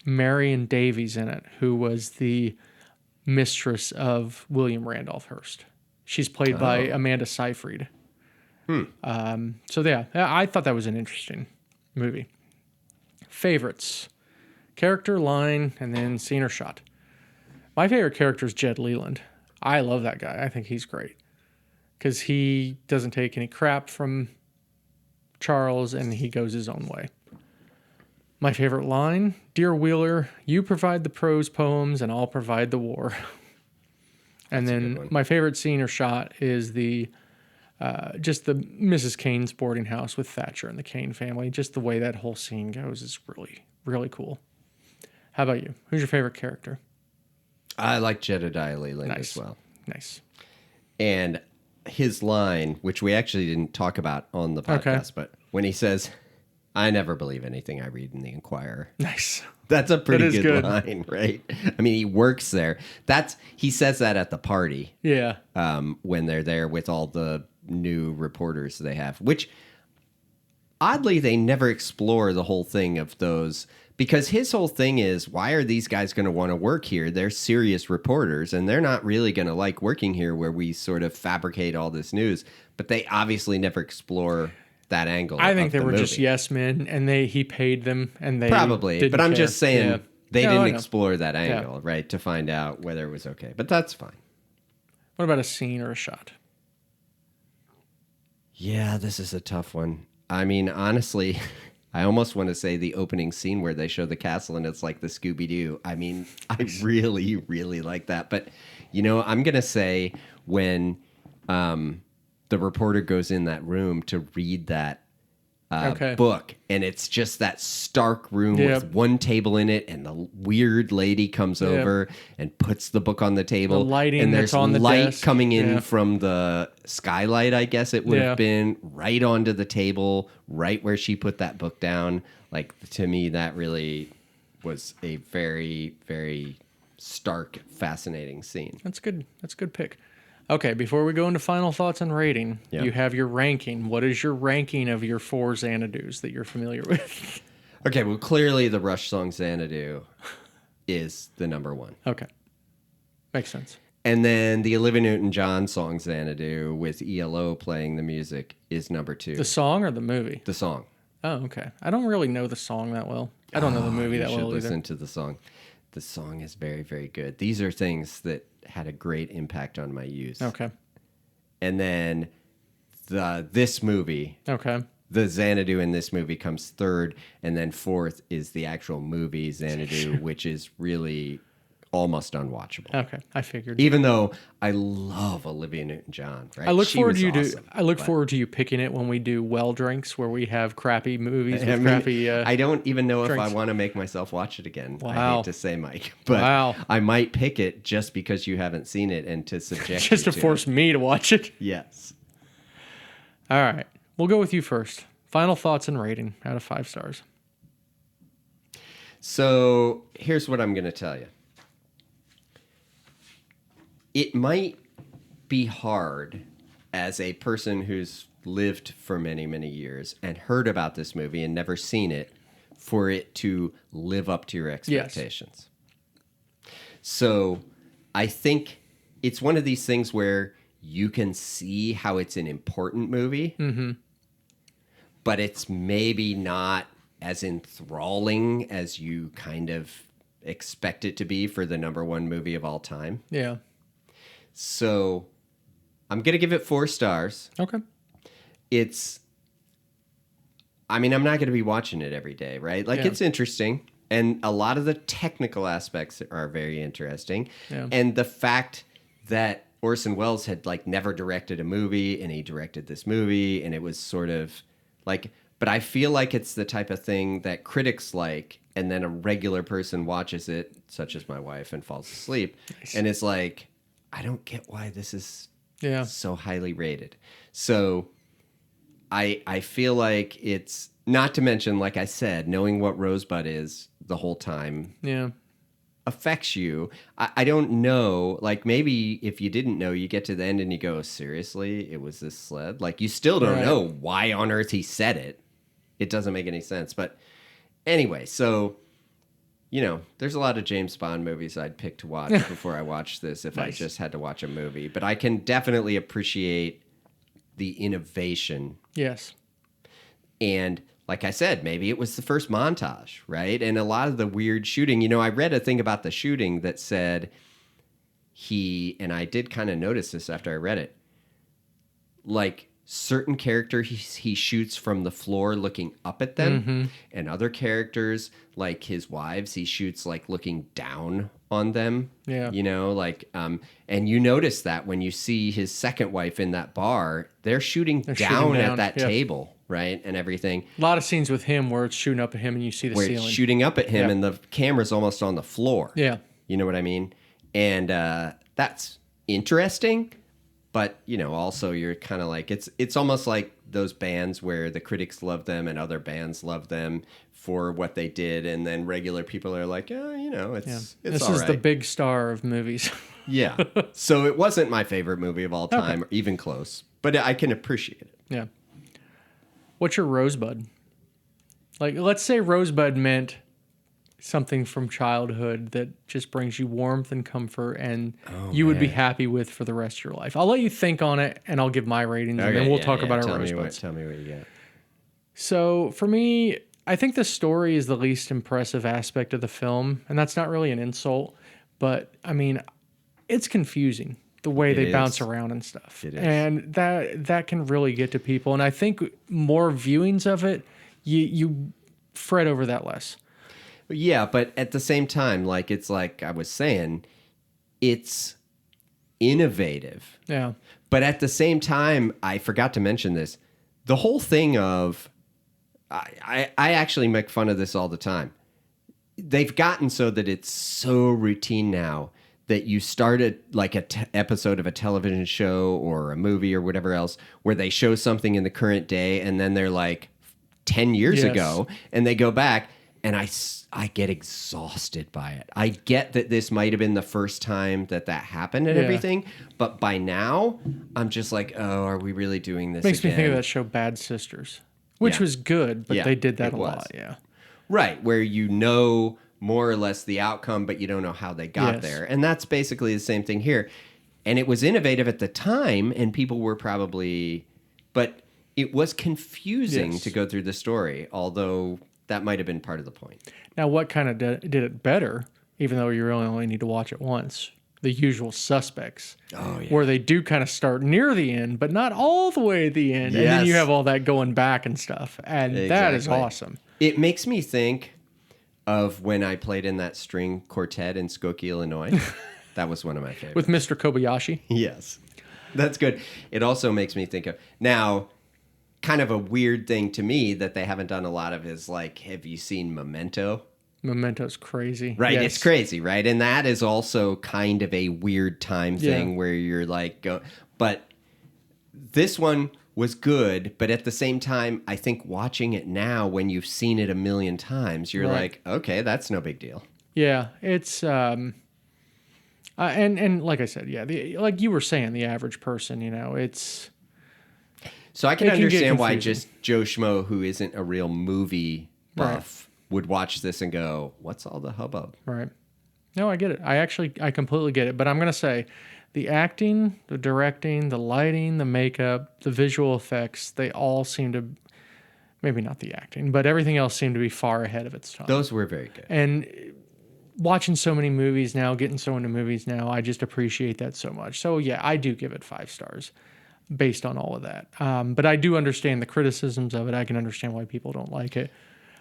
Marion Davies in it, who was the mistress of William Randolph Hearst. She's played by Amanda Seyfried. So yeah, I thought that was an interesting movie. Favorites. Character, line, and then scene or shot. My favorite character is Jed Leland. I love that guy. I think he's great. Because he doesn't take any crap from Charles, and he goes his own way. My favorite line, Dear Wheeler, you provide the prose poems and I'll provide the war. And That's a good then one. my favorite scene or shot is just the Mrs. Kane's boarding house with Thatcher and the Kane family. Just the way that whole scene goes is really, really cool. How about you? Who's your favorite character? I like Jedediah Leland Nice. as well. Nice. And his line, which we actually didn't talk about on the podcast, but when he says, I never believe anything I read in the Inquirer. Nice. That's a pretty is good. line, right? I mean, he works there. He says that at the party Yeah. when they're there with all the new reporters they have, which oddly they never explore the whole thing of those, because his whole thing is, why are these guys going to want to work here? They're serious reporters and they're not really going to like working here where we sort of fabricate all this news, but they obviously never explore that angle. I think of they the were just movie. yes men, and he paid them, and they Probably, didn't but I'm care. just saying Yeah. they No, didn't I know. explore that angle, right, to find out whether it was okay. But that's fine. What about a scene or a shot? Yeah, this is a tough one. I mean, honestly, I almost want to say the opening scene where they show the castle and it's like the Scooby-Doo. I mean, I really, really like that. But, I'm going to say when the reporter goes in that room to read that book, and it's just that stark room Yep. with one table in it, and the weird lady comes Yep. over and puts the book on the table. The lighting and that's there's on the light desk. coming in Yeah. from the skylight, I guess it would Yeah. have been, right onto the table, right where she put that book down. Like, to me, that really was a very, very stark, fascinating scene. That's good. That's a good pick. Okay, before we go into final thoughts and rating, Yeah. you have your ranking. What is your ranking of your 4 Xanadus that you're familiar with? Okay, well, clearly the Rush song Xanadu is the number one. Okay, makes sense. And then the Olivia Newton-John song Xanadu with ELO playing the music is number 2. The song or the movie? The song. Oh, okay. I don't really know the song that well. I don't know the movie You that should well listen either. to the song. The song is very, very good. These are things that had a great impact on my youth. Okay. And then this movie, Okay. the Xanadu in this movie comes third, and then fourth is the actual movie Xanadu, which is really almost unwatchable. Okay, I figured. Even though I love Olivia Newton-John, right? I look She forward was to you awesome, I look but- forward to you picking it when we do well drinks, where we have crappy movies with I mean, crappy. I don't even know if I drinks. want to make myself watch it again. I Wow. hate to say, Mike, but Wow. I might pick it just because you haven't seen it and to subject just you to force it. me to watch it. Yes. All right, we'll go with you first. Final thoughts and rating out of 5 stars. So here's what I'm going to tell you. It might be hard as a person who's lived for many, many years and heard about this movie and never seen it for it to live up to your expectations. So I think it's one of these things where you can see how it's an important movie, but it's maybe not as enthralling as you kind of expect it to be for the #1 movie of all time. Yeah. So I'm going to give it 4 stars. Okay. I'm not going to be watching it every day, right? Like, Yeah. it's interesting. And a lot of the technical aspects are very interesting. Yeah. And the fact that Orson Welles had like never directed a movie and he directed this movie and it was sort of like, but I feel like it's the type of thing that critics like, and then a regular person watches it, such as my wife, and falls asleep. Nice. And it's like, I don't get why this is Yeah. so highly rated. So I feel like it's, not to mention, like I said, knowing what Rosebud is the whole time Yeah. affects you. I don't know. Like, maybe if you didn't know, you get to the end and you go, seriously, it was this sled? Like, you still don't Right. know why on earth he said it. It doesn't make any sense. But anyway, so, there's a lot of James Bond movies I'd pick to watch before I watch this if I Nice. just had to watch a movie. But I can definitely appreciate the innovation. Yes. And like I said, maybe it was the first montage, right? And a lot of the weird shooting, I read a thing about the shooting that said and I did kind of notice this after I read it, like certain characters he shoots from the floor looking up at them, and other characters, like his wives, he shoots like looking down on them. Yeah. And you notice that when you see his second wife in that bar, they're shooting They're down shooting at down, that yeah. table, right? And everything. A lot of scenes with him where it's shooting up at him and you see the Where ceiling. it's shooting up at him Yeah. and the camera's almost on the floor. Yeah. You know what I mean? And that's interesting, but also you're kind of like, it's almost like those bands where the critics love them and other bands love them for what they did, and then regular people are like, it's Yeah. it's This all is right. the big star of movies. Yeah. So it wasn't my favorite movie of all time, or even close, but I can appreciate it. Yeah. What's your Rosebud? Like, let's say Rosebud meant something from childhood that just brings you warmth and comfort and you would be happy with for the rest of your life. I'll let you think on it and I'll give my ratings and then we'll talk about our Rosebuds. Tell me what you got. So for me, I think the story is the least impressive aspect of the film, and that's not really an insult, but I mean, it's confusing the way they bounce around and stuff. It is. And that can really get to people. And I think more viewings of it, you fret over that less. Yeah, but at the same time, like it's like I was saying, it's innovative. Yeah. But at the same time, I forgot to mention this. The whole thing of I actually make fun of this all the time. They've gotten so that it's so routine now that you started like a episode of a television show or a movie or whatever else where they show something in the current day and then they're like 10 years Yes. ago and they go back and I get exhausted by it. I get that this might have been the first time that happened and Yeah. everything, but by now I'm just like, oh, are we really doing this Makes me think of again? that show Bad Sisters, which Yeah. was good, but Yeah, they did that it a was. lot. Yeah. Right, where you know more or less the outcome, but you don't know how they got Yes. there. And that's basically the same thing here. And it was innovative at the time, and people were probably... But it was confusing Yes. to go through the story, although that might have been part of the point. Now, what kind of did it better, even though you really only need to watch it once? The Usual Suspects. Oh, yeah. Where they do kind of start near the end, but not all the way at the end. And then you Yes. have all that going back and stuff. And that is Exactly. awesome. It makes me think of when I played in that string quartet in Skokie, Illinois. That was one of my favorites. With Mr. Kobayashi. Yes. That's good. It also makes me think of now, kind of a weird thing to me that they haven't done a lot of is like, have you seen Memento? Memento's crazy. Right. Yes. It's crazy, right? And that is also kind of a weird time thing where you're like, but this one was good, but at the same time, I think watching it now when you've seen it a million times, you're like, okay, that's no big deal. Yeah, it's and like I said, like you were saying, the average person, it's. So I can It can get understand why confusing. just Joe Schmo, who isn't a real movie buff, would watch this and go, what's all the hubbub? Right. No, I get it. I completely get it. But I'm going to say the acting, the directing, the lighting, the makeup, the visual effects, they all seem to, maybe not the acting, but everything else seemed to be far ahead of its time. Those were very good. And watching so many movies now, getting so into movies now, I just appreciate that so much. So yeah, I do give it 5 stars based on all of that. But I do understand the criticisms of it. I can understand why people don't like it.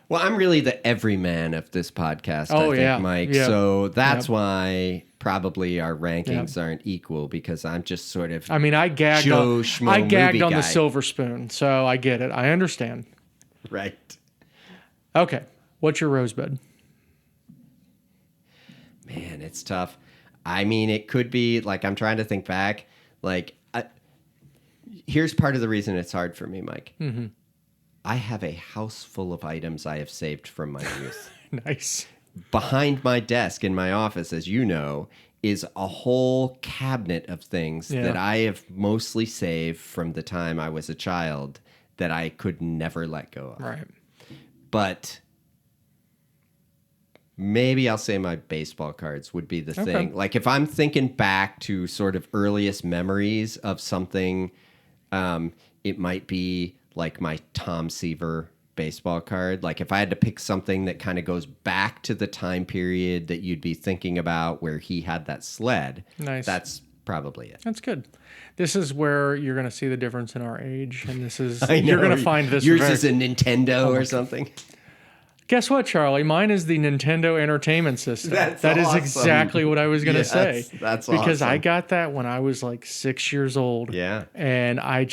Well, I'm really the everyman of this podcast, I think, Mike. Yeah. So that's why probably our rankings aren't equal, because I'm just sort of I mean, I gagged Joe on, Schmo I gagged movie on the guy. silver spoon, so I get it. I understand. Right. Okay, what's your rosebud? Man, it's tough. I mean, it could be, like, I'm trying to think back. Like, here's part of the reason it's hard for me, Mike. Mm-hmm. I have a house full of items I have saved from my youth. Nice. Behind my desk in my office, as you know, is a whole cabinet of things that I have mostly saved from the time I was a child that I could never let go of. Right. But maybe I'll say my baseball cards would be the thing. Like if I'm thinking back to sort of earliest memories of something, it might be like my Tom Seaver baseball card. Like if I had to pick something that kind of goes back to the time period that you'd be thinking about where he had that sled, Nice. that's probably it. That's good. This is where you're going to see the difference in our age, and this is I know. you're going to find this. Yours very- is a Nintendo or something. Guess what, Charlie? Mine is the Nintendo Entertainment System. That's That is awesome. exactly what I was going to Yes, say. that's because I awesome. got that when I was like 6 years old. Yeah. And I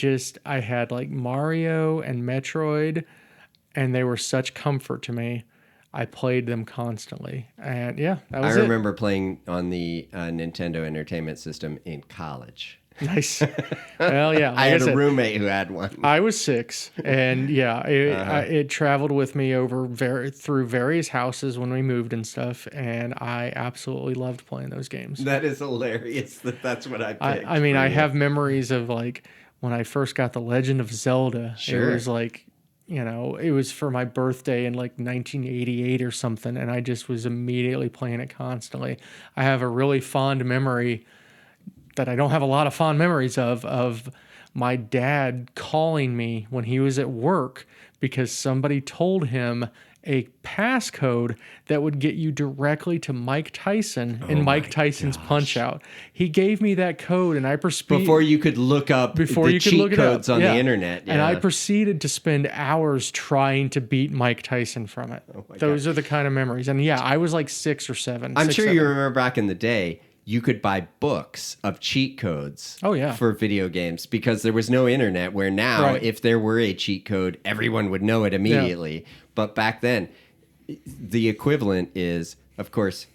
had like Mario and Metroid, and they were such comfort to me. I played them constantly. And yeah, that I was it. remember playing on the Nintendo Entertainment System in college. Nice. Well, yeah. Like I had a said, roommate who had one. I was 6, and yeah, it traveled with me through various houses when we moved and stuff, and I absolutely loved playing those games. That is hilarious. That's what I picked. I mean, I for have memories of like when I first got The Legend of Zelda. Sure. It was like, it was for my birthday in like 1988 or something, and I just was immediately playing it constantly. I have a really fond memory that I don't have a lot of fond memories of my dad calling me when he was at work because somebody told him a passcode that would get you directly to Mike Tyson in Mike Tyson's Punch-Out. He gave me that code, and I proceeded before you could look up the cheat codes on the internet. And I Yeah. proceeded to spend hours trying to beat Mike Tyson from it. Those are the kind of memories. And yeah, I was like 6 or 7. I'm 6, sure 7. you remember back in the day, you could buy books of cheat codes for video games because there was no internet, where now if there were a cheat code, everyone would know it immediately. But back then, the equivalent is, of course,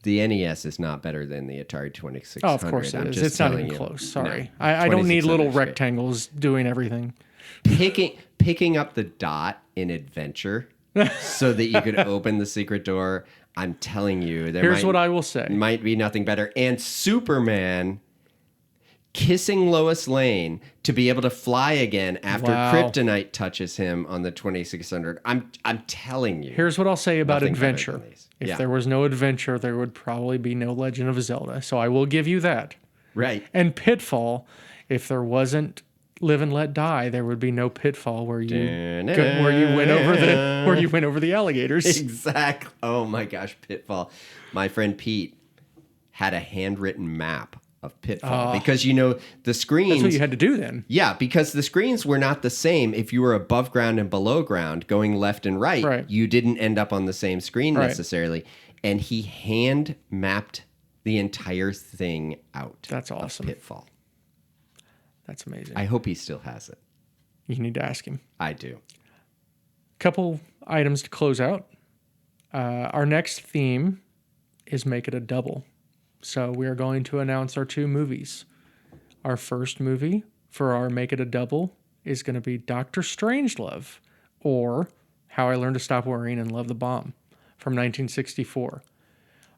the NES is not better than the Atari 2600. Oh, of course it is. just It's not telling even you. close. Sorry. No, I don't need 2600 little is good. rectangles doing everything. Picking up the dot in Adventure so that you could open the secret door. I'm telling you, Here's what I will say. might be nothing better. And Superman kissing Lois Lane to be able to fly again after Wow. kryptonite touches him on the 2600. I'm telling you. Here's what I'll say about Nothing better Adventure. than these. If Yeah. there was no Adventure, there would probably be no Legend of Zelda. So I will give you that. Right. And Pitfall, if there wasn't Live and Let Die, there would be no Pitfall where you went over the alligators. Exactly. Oh my gosh, Pitfall. My friend Pete had a handwritten map of Pitfall because the screens. That's what you had to do then. Yeah, because the screens were not the same. If you were above ground and below ground, going left and right, you didn't end up on the same screen necessarily. And he hand mapped the entire thing out. That's awesome. Pitfall. That's amazing. I hope he still has it. You need to ask him. I do. Couple items to close out. Our next theme is Make It a Double. So we are going to announce our 2 movies. Our first movie for our Make It a Double is going to be Dr. Strangelove, or How I Learned to Stop Worrying and Love the Bomb from 1964.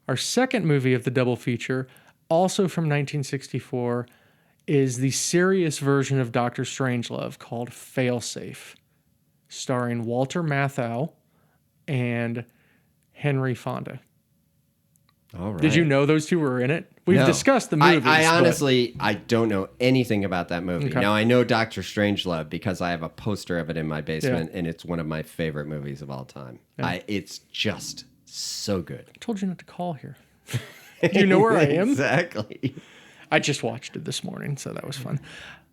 Our second movie of the double feature, also from 1964, is the serious version of Dr. Strangelove called Failsafe, starring Walter Matthau and Henry Fonda. All right. Did you know those 2 were in it? We've discussed the movies. I honestly, I don't know anything about that movie. Okay. Now, I know Dr. Strangelove because I have a poster of it in my basement, and it's one of my favorite movies of all time. Yeah. It's just so good. I told you not to call here. Do you know where I am? Exactly. I just watched it this morning, so that was fun.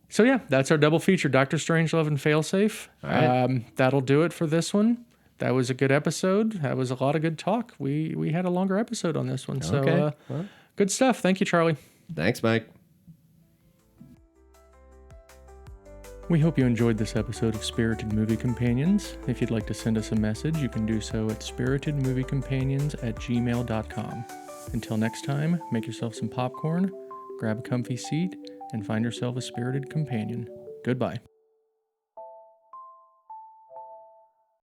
So yeah, that's our double feature, Dr. Strangelove and Failsafe. All right. That'll do it for this one. That was a good episode. That was a lot of good talk. We had a longer episode on this one. So Okay. Well, good stuff. Thank you, Charlie. thanks, Mike. We hope you enjoyed this episode of Spirited Movie Companions. If you'd like to send us a message, you can do so at spiritedmoviecompanions@gmail.com. Until next time, make yourself some popcorn, grab a comfy seat, and find yourself a spirited companion. Goodbye.